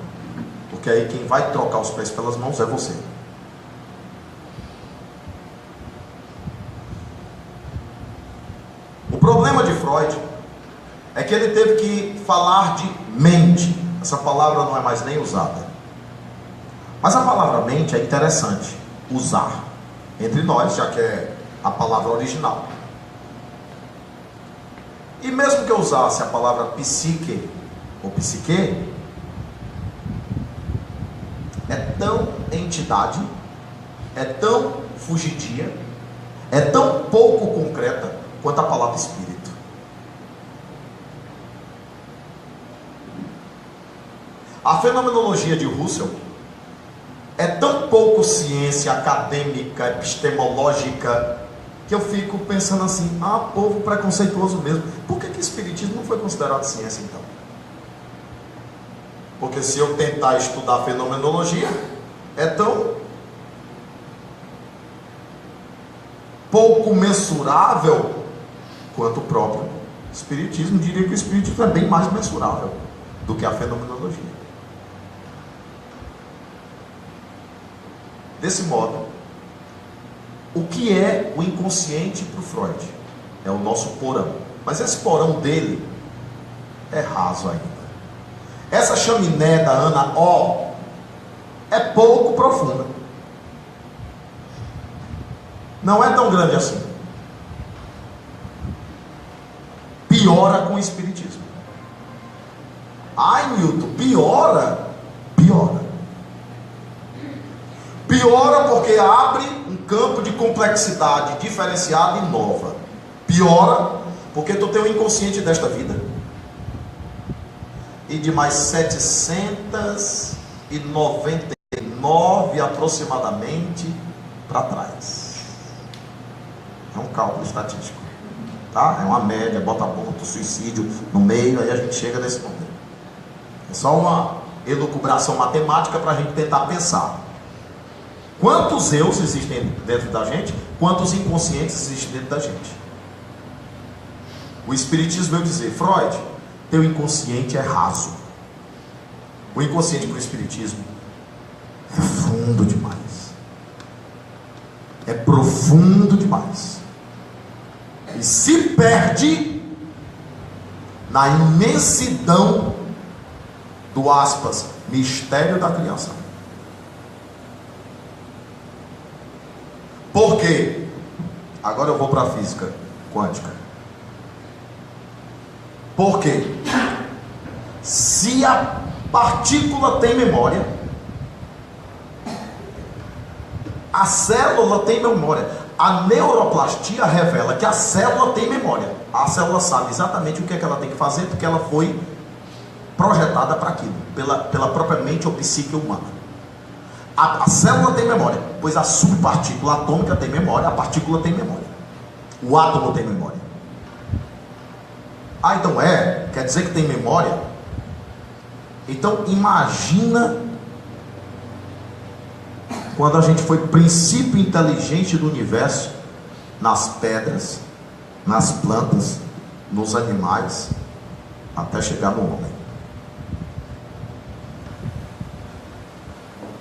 Porque aí quem vai trocar os pés pelas mãos é você. O problema de Freud é que ele teve que falar de mente. Essa palavra não é mais nem usada. Mas a palavra mente é interessante usar entre nós, já que é a palavra original. E mesmo que eu usasse a palavra psique ou psique, é tão entidade, é tão fugidia, é tão pouco concreta quanto a palavra espírito. A fenomenologia de Russell é tão pouco ciência acadêmica, epistemológica, que eu fico pensando assim, povo preconceituoso mesmo. Por que espiritismo não foi considerado ciência então? Porque se eu tentar estudar fenomenologia, é tão pouco mensurável quanto o próprio espiritismo. Diria que o espiritismo é bem mais mensurável do que a fenomenologia. Desse modo, o que é o inconsciente para o Freud? É o nosso porão. Mas esse porão dele é raso ainda. Essa chaminé da Ana O é pouco profunda. Não é tão grande assim. piora com o espiritismo. Ai, Milton, piora? Piora. Piora porque abre um campo de complexidade diferenciada e nova. Piora porque tu tem o inconsciente desta vida e de mais 799 aproximadamente para trás. É um cálculo estatístico, tá? É uma média, bota ponto, suicídio no meio, aí a gente chega nesse número. É só uma elucubração matemática para a gente tentar pensar. Quantos eus existem dentro da gente? Quantos inconscientes existem dentro da gente? O espiritismo veio dizer: Freud, teu inconsciente é raso. O inconsciente para o espiritismo é fundo demais, é profundo demais, e se perde na imensidão do aspas, mistério da criação. Por quê? Agora eu vou para a física quântica. Por quê? Se a partícula tem memória, a célula tem memória. A neuroplastia revela que a célula tem memória. A célula sabe exatamente o que é que ela tem que fazer, porque ela foi projetada para aquilo, pela própria mente ou psique humana. A célula tem memória, pois a subpartícula atômica tem memória, a partícula tem memória, o átomo tem memória. Ah, então quer dizer que tem memória? Então imagina quando a gente foi princípio inteligente do universo, nas pedras, nas plantas, nos animais, até chegar no homem.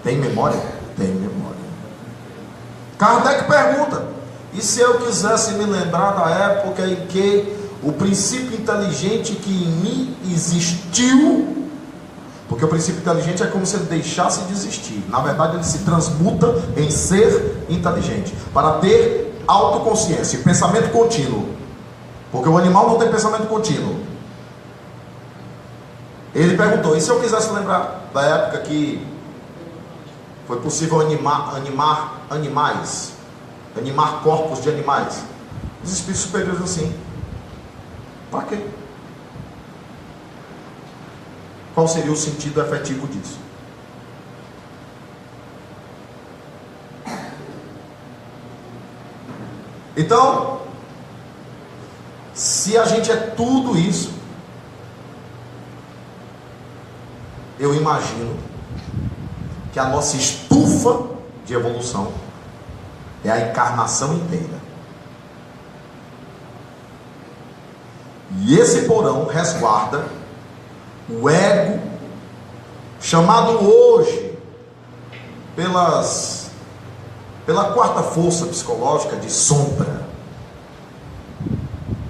Tem memória? Tem memória. Kardec pergunta: e se eu quisesse me lembrar da época em que o princípio inteligente que em mim existiu? Porque o princípio inteligente é como se ele deixasse de existir. Na verdade, ele se transmuta em ser inteligente, para ter autoconsciência, pensamento contínuo. Porque o animal não tem pensamento contínuo. Ele perguntou: e se eu quisesse lembrar da época que foi possível animar animais, animar corpos de animais? Os espíritos superiores assim: para quê? Qual seria o sentido efetivo disso? Então, se a gente é tudo isso, eu imagino que a nossa estufa de evolução é a encarnação inteira. E esse porão resguarda o ego, chamado hoje pela quarta força psicológica de sombra.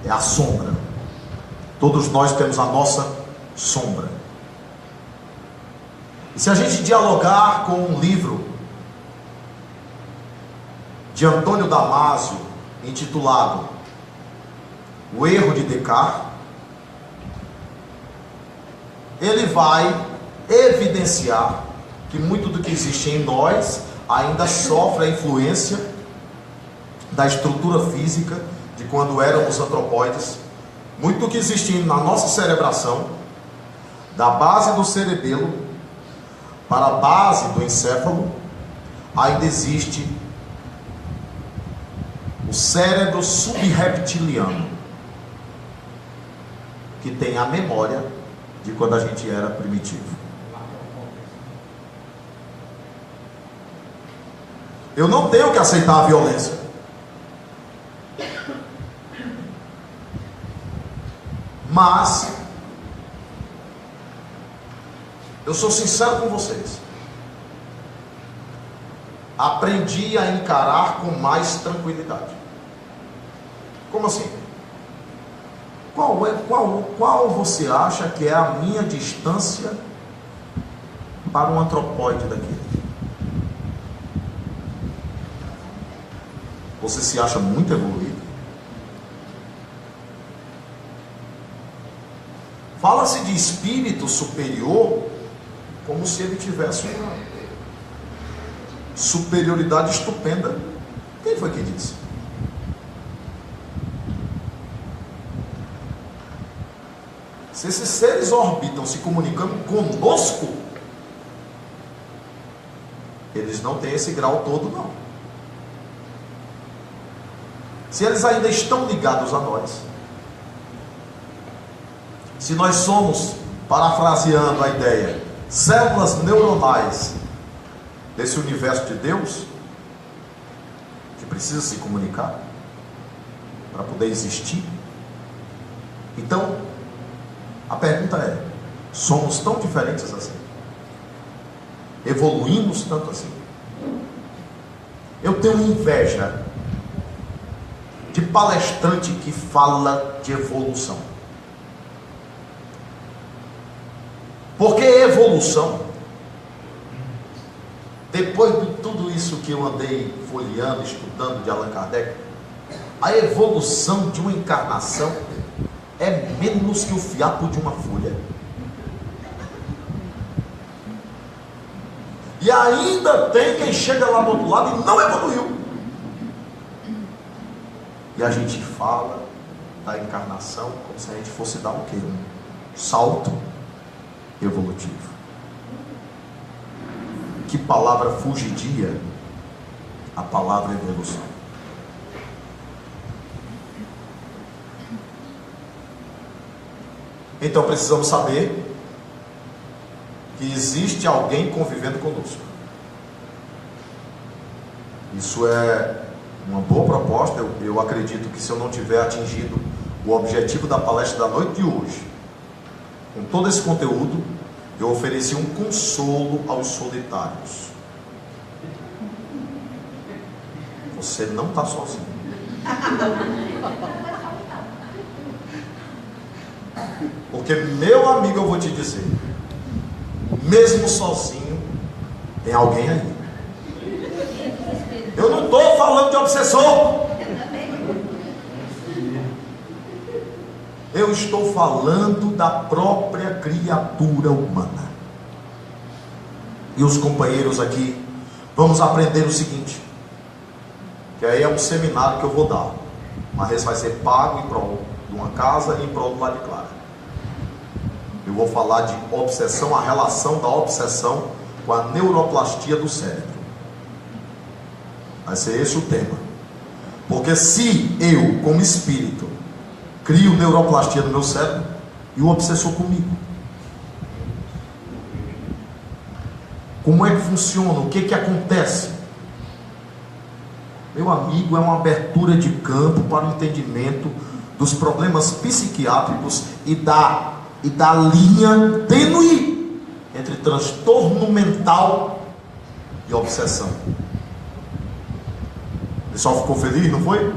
É a sombra. Todos nós temos a nossa sombra. E se a gente dialogar com um livro de Antônio Damasio, intitulado O Erro de Descartes, ele vai evidenciar que muito do que existe em nós ainda sofre a influência da estrutura física de quando éramos antropóides. Muito do que existe na nossa cerebração, da base do cerebelo para a base do encéfalo, ainda existe o cérebro subreptiliano, que tem a memória de quando a gente era primitivo. Eu não tenho que aceitar a violência. Mas eu sou sincero com vocês. Aprendi a encarar com mais tranquilidade. Como assim? Qual você acha que é a minha distância para um antropóide daquele? Você se acha muito evoluído? Fala-se de espírito superior como se ele tivesse uma superioridade estupenda. Quem foi que disse? Se esses seres orbitam se comunicando conosco, eles não têm esse grau todo, não. Se eles ainda estão ligados a nós, se nós somos, parafraseando a ideia, células neuronais desse universo de Deus, que precisa se comunicar para poder existir, então a pergunta é: somos tão diferentes assim? Evoluímos tanto assim? Eu tenho inveja de palestrante que fala de evolução. Porque evolução, depois de tudo isso que eu andei folheando, estudando de Allan Kardec, a evolução de uma encarnação é menos que o fiapo de uma folha. E ainda tem quem chega lá do outro lado e não evoluiu. E a gente fala da encarnação como se a gente fosse dar o quê? Um salto evolutivo. Que palavra fugidia a palavra evolução. Então precisamos saber que existe alguém convivendo conosco. Isso é uma boa proposta. Eu acredito que se eu não tiver atingido o objetivo da palestra da noite de hoje, com todo esse conteúdo, eu ofereci um consolo aos solitários. Você não está sozinho. Porque, meu amigo, eu vou te dizer, mesmo sozinho, tem alguém aí. Eu não estou falando de obsessor. Eu estou falando da própria criatura humana. E os companheiros aqui, vamos aprender o seguinte, que aí é um seminário que eu vou dar, mas vai ser pago em prol de uma casa e em prol do lado de Clara. Eu vou falar de obsessão, a relação da obsessão com a neuroplastia do cérebro. Vai ser esse o tema. Porque se eu, como espírito, crio neuroplastia no meu cérebro, e o obsessor comigo, como é que funciona? O que acontece? Meu amigo, é uma abertura de campo para o entendimento dos problemas psiquiátricos e da linha tênue entre transtorno mental e obsessão. O pessoal ficou feliz, não foi?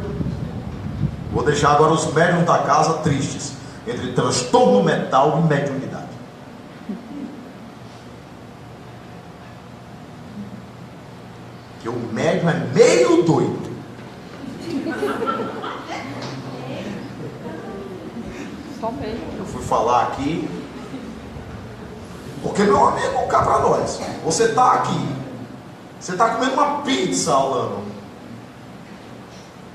Vou deixar agora os médiuns da casa tristes entre transtorno mental e mediunidade. Que o médium é meio doido. Só meio. Eu fui falar aqui porque, meu amigo, cá pra nós, você está aqui, você está comendo uma pizza, Alano,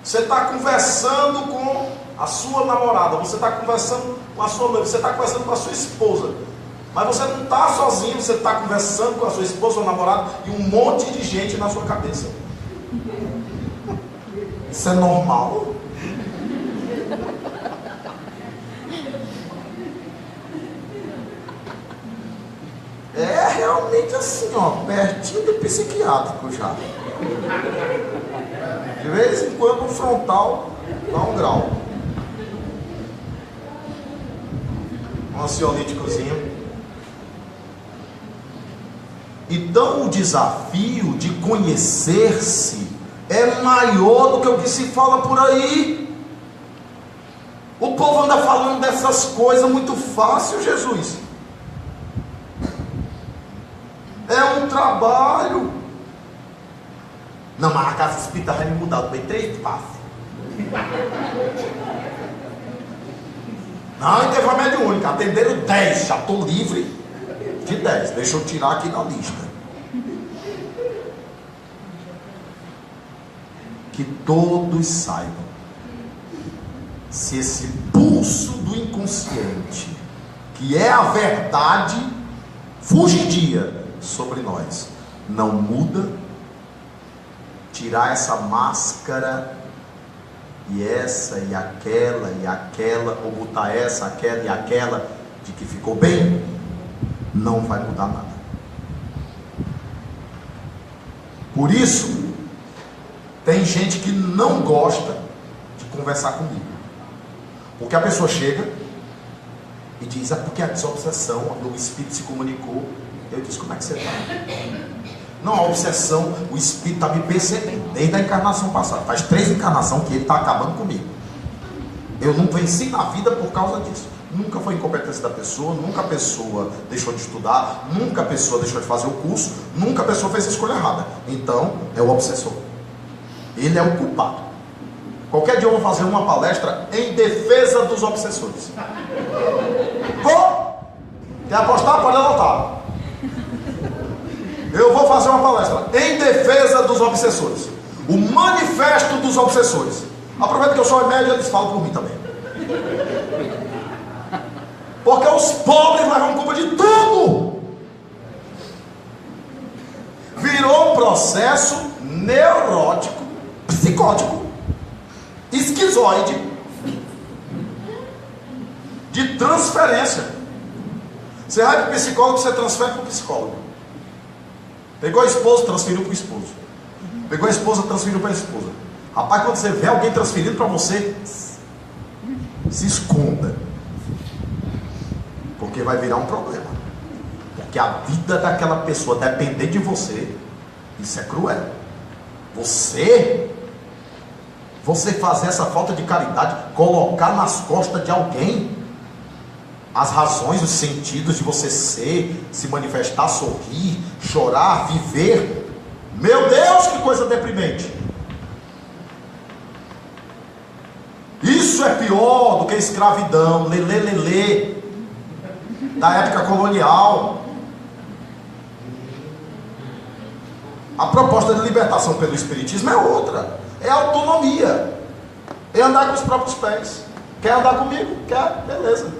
você está conversando com a sua namorada, você está conversando com a sua noiva, você está conversando com a sua esposa, mas você não está sozinho, você está conversando com a sua esposa, sua namorada e um monte de gente na sua cabeça. Isso é normal? É realmente assim, ó, pertinho do psiquiátrico já. De vez em quando o frontal dá um grau. Um ansiolíticozinho. Então o desafio de conhecer-se é maior do que o que se fala por aí. O povo anda falando dessas coisas muito fácil, Jesus. É um trabalho. Não, mas a casa espírita vai me mudar. Eu tomei 3 passos. Não, então foi mediúnica. Atenderam 10, já estou livre de 10. Deixa eu tirar aqui da lista. Que todos saibam, se esse pulso do inconsciente, que é a verdade fugidia sobre nós, não muda, tirar essa máscara e essa e aquela, ou botar essa, aquela e aquela, de que ficou bem, não vai mudar nada. Por isso, tem gente que não gosta de conversar comigo, porque a pessoa chega e diz: é porque a desobsessão, o espírito se comunicou. Eu disse: como é que você está? Não, a obsessão, o espírito está me percebendo desde a encarnação passada. Faz 3 encarnações que ele está acabando comigo. Eu não venci na vida por causa disso. Nunca foi incompetência da pessoa, nunca a pessoa deixou de estudar, nunca a pessoa deixou de fazer o curso, nunca a pessoa fez a escolha errada. Então, é o obsessor. Ele é o culpado. Qualquer dia eu vou fazer uma palestra em defesa dos obsessores. Vou! Quer apostar? Pode anotar. Eu vou fazer uma palestra em defesa dos obsessores. O manifesto dos obsessores. Aproveita que eu sou médio, eles falam por mim também. Porque os pobres levam culpa de tudo. Virou um processo neurótico, psicótico, esquizoide, de transferência. Você vai para o psicólogo, você transfere para o psicólogo. Pegou a esposa, transferiu para o esposo. Pegou a esposa, transferiu para a esposa. Rapaz, quando você vê alguém transferindo para você, se esconda, porque vai virar um problema. Porque a vida daquela pessoa depender de você, isso é cruel. Você fazer essa falta de caridade, colocar nas costas de alguém as razões, os sentidos de você ser, se manifestar, sorrir, chorar, viver. Meu Deus, que coisa deprimente. Isso é pior do que a escravidão, lelê, da época colonial. A proposta de libertação pelo espiritismo é outra, é autonomia, é andar com os próprios pés. Quer andar comigo? Quer? Beleza.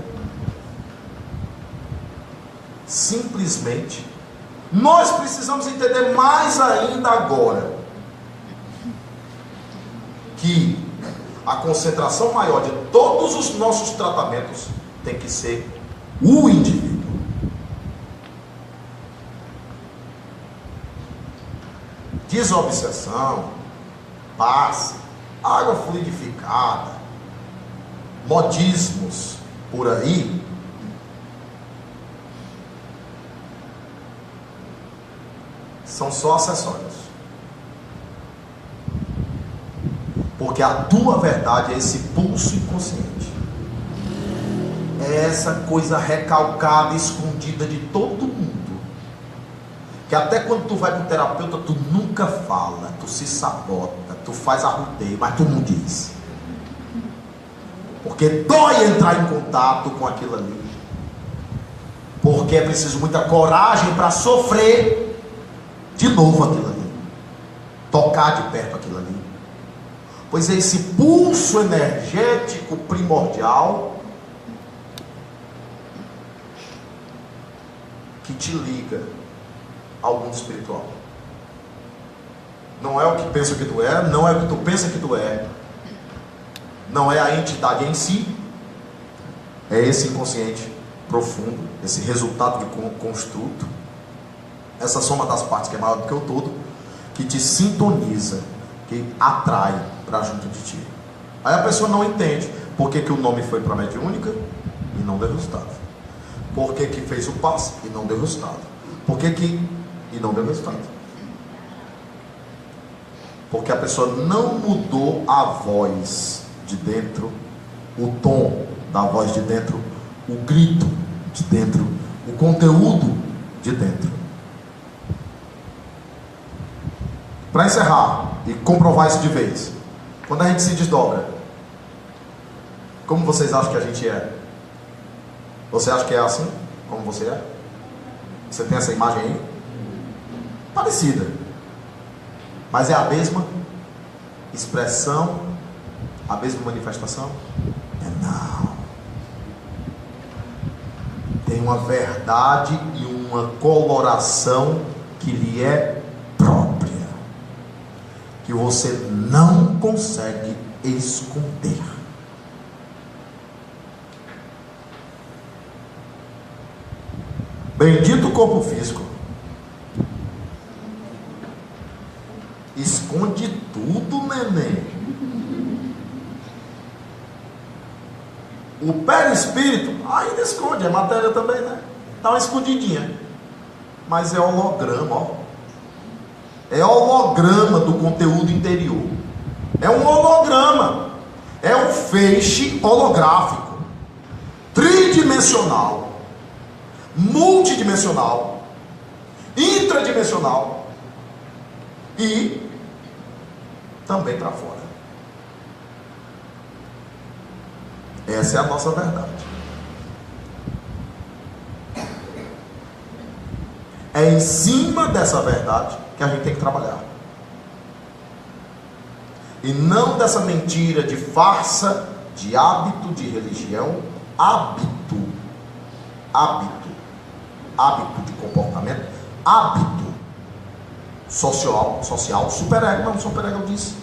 Simplesmente, nós precisamos entender mais ainda agora que a concentração maior de todos os nossos tratamentos tem que ser o indivíduo. Desobsessão, passe, água fluidificada, modismos por aí, são só acessórios. Porque a tua verdade é esse pulso inconsciente, é essa coisa recalcada, escondida de todo mundo, que até quando tu vai para o terapeuta, tu nunca fala, tu se sabota, tu faz arrudeio, mas tu não diz, porque dói entrar em contato com aquilo ali, porque é preciso muita coragem para sofrer de novo aquilo ali, tocar de perto aquilo ali. Pois é esse pulso energético primordial que te liga ao mundo espiritual. Não é o que pensa que tu é, não é o que tu pensa que tu é, não é a entidade em si, é esse inconsciente profundo, esse resultado de construto, essa soma das partes que é maior do que o todo, que te sintoniza, que atrai para junto de ti. Aí a pessoa não entende por que o nome foi para a mediúnica e não deu resultado, por que fez o passe e não deu resultado, por que e não deu resultado, porque a pessoa não mudou a voz de dentro, o tom da voz de dentro, o grito de dentro, o conteúdo de dentro. Para encerrar e comprovar isso de vez, quando a gente se desdobra, como vocês acham que a gente é? Você acha que é assim? Como você é? Você tem essa imagem aí? Parecida. Mas é a mesma expressão? A mesma manifestação? Não. Tem uma verdade e uma coloração que lhe é própria, que você não consegue esconder. Bendito o corpo físico. Esconde tudo, neném. O perispírito ainda esconde, é matéria também, né? Dá uma escondidinha. Mas é holograma, ó. É holograma do conteúdo interior. É um holograma. É um feixe holográfico. Tridimensional. Multidimensional. Intradimensional. E também para fora. Essa é a nossa verdade. É em cima dessa verdade que a gente tem que trabalhar. E não dessa mentira de farsa, de hábito, de religião. Hábito de comportamento, hábito social, superego, não, superego disse.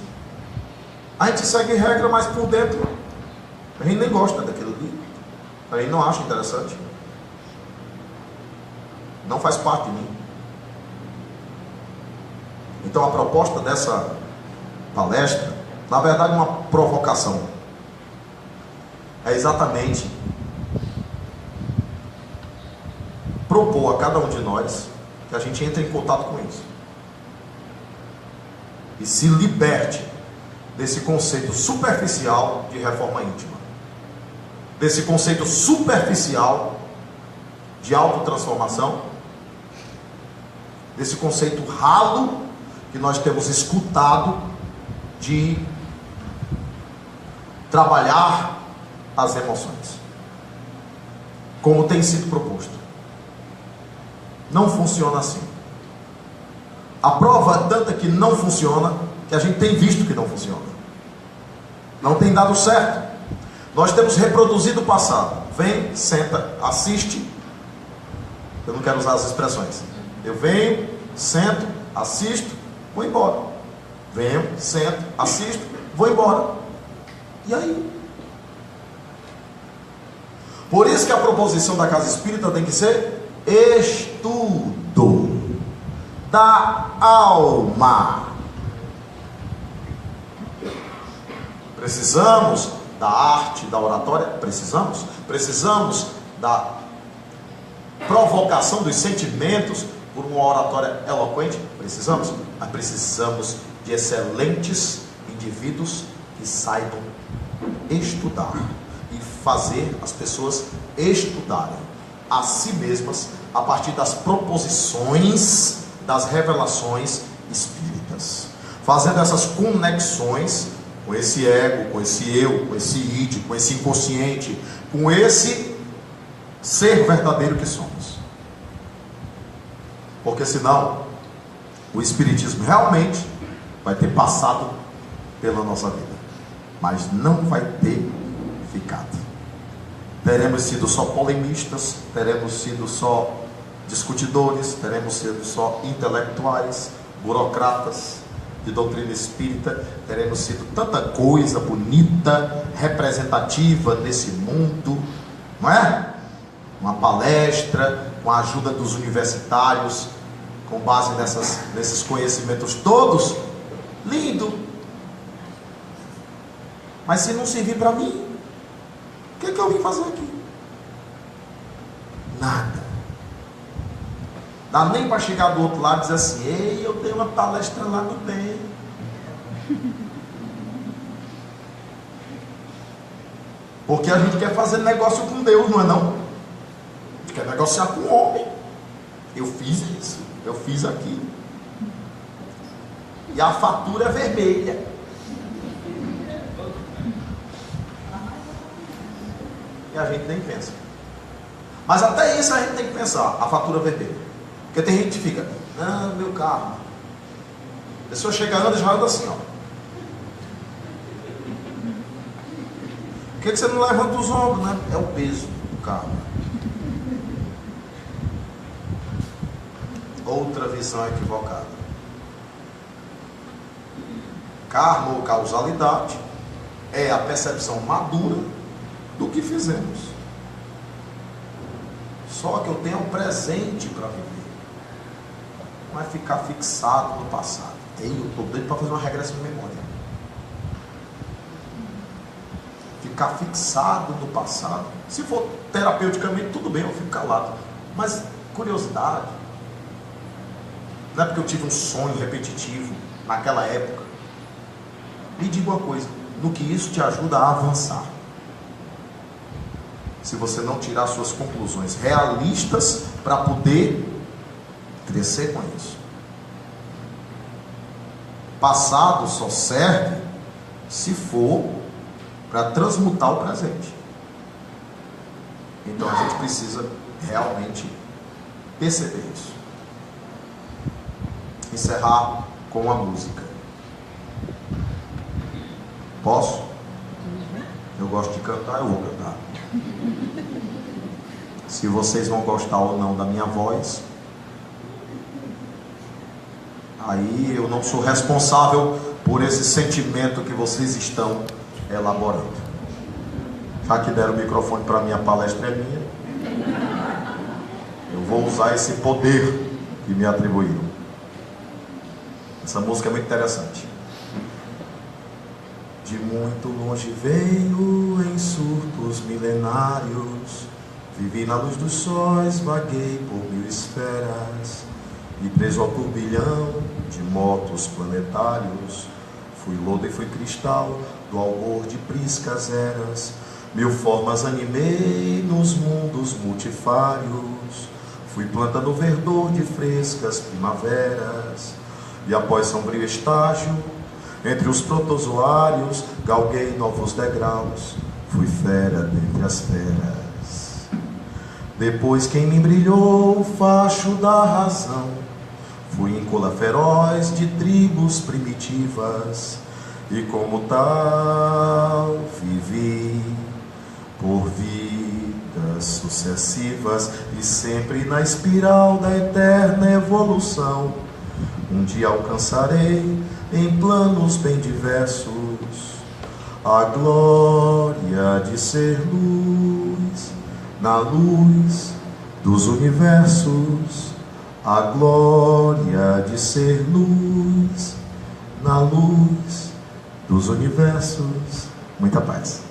A gente segue regra, mas por dentro a gente nem gosta daquilo ali. A gente não acha interessante. Não faz parte de mim. Então a proposta dessa palestra, na verdade, uma provocação. É exatamente propor a cada um de nós que a gente entre em contato com isso e se liberte desse conceito superficial de reforma íntima, desse conceito superficial de autotransformação, desse conceito ralo que nós temos escutado de trabalhar as emoções, como tem sido proposto. Não funciona assim. A prova tanta que não funciona, que a gente tem visto que não funciona. Não tem dado certo. Nós temos reproduzido o passado. Vem, senta, assiste. Eu não quero usar as expressões. Eu venho, sento, assisto, vou embora. Venho, sento, assisto, vou embora. E aí? Por isso que a proposição da casa espírita tem que ser estudo da alma. Precisamos da arte, da oratória? Precisamos da provocação dos sentimentos por uma oratória eloquente? Precisamos, mas precisamos de excelentes indivíduos que saibam estudar e fazer as pessoas estudarem a si mesmas a partir das proposições das revelações espíritas, fazendo essas conexões com esse ego, com esse eu, com esse id, com esse inconsciente, com esse ser verdadeiro que somos. Porque senão o espiritismo realmente vai ter passado pela nossa vida, mas não vai ter ficado. Teremos sido só polemistas, teremos sido só discutidores, teremos sido só intelectuais, burocratas de doutrina espírita, teremos sido tanta coisa bonita, representativa nesse mundo, não é? Uma palestra, com a ajuda dos universitários, com base nesses conhecimentos todos, lindo. Mas se não servir para mim, o que eu vim fazer aqui? Nada. Dá nem para chegar do outro lado e dizer assim: ei, eu tenho uma palestra lá no bem. Porque a gente quer fazer negócio com Deus, não é não? A gente quer negociar com o homem. Eu fiz isso, eu fiz aquilo. E a fatura é vermelha. E a gente nem pensa. Mas até isso a gente tem que pensar, a fatura vermelha. Porque tem gente que fica, não, meu carro. A pessoa chega e já anda assim, ó. Por que você não levanta os ombros, né? É o peso do carro. Outra visão equivocada. Karma ou causalidade é a percepção madura do que fizemos. Só que eu tenho um presente para viver. Não é ficar fixado no passado. Eu estou doido para fazer uma regressão de memória. Ficar fixado no passado. Se for terapeuticamente, tudo bem, eu fico calado. Mas curiosidade. Não é porque eu tive um sonho repetitivo naquela época. Me diga uma coisa, no que isso te ajuda a avançar. Se você não tirar suas conclusões realistas para poder crescer com isso. Passado só serve se for para transmutar o presente. Então a gente precisa realmente perceber isso. Encerrar com a música. Posso? Eu gosto de cantar, eu vou cantar. Se vocês vão gostar ou não da minha voz, aí eu não sou responsável por esse sentimento que vocês estão elaborando. Já que deram o microfone para mim, a palestra é minha. Eu vou usar esse poder que me atribuíram. Essa música é muito interessante. De muito longe veio em surtos milenários, vivi na luz dos sóis, vaguei por 1000 esferas, e preso ao turbilhão de motos planetários, fui lodo e fui cristal do albor de priscas eras, 1000 formas animei nos mundos multifários, fui planta no verdor de frescas primaveras, e após sombrio estágio, entre os protozoários, galguei novos degraus, fui fera dentre as feras. Depois quem me brilhou o facho da razão, fui encola feroz de tribos primitivas, e como tal vivi por vidas sucessivas, e sempre na espiral da eterna evolução. Um dia alcançarei em planos bem diversos a glória de ser luz na luz dos universos, a glória de ser luz na luz dos universos. Muita paz.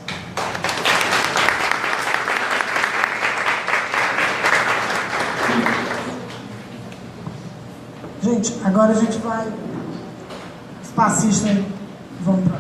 Gente, agora a gente vai... Os passistas vão para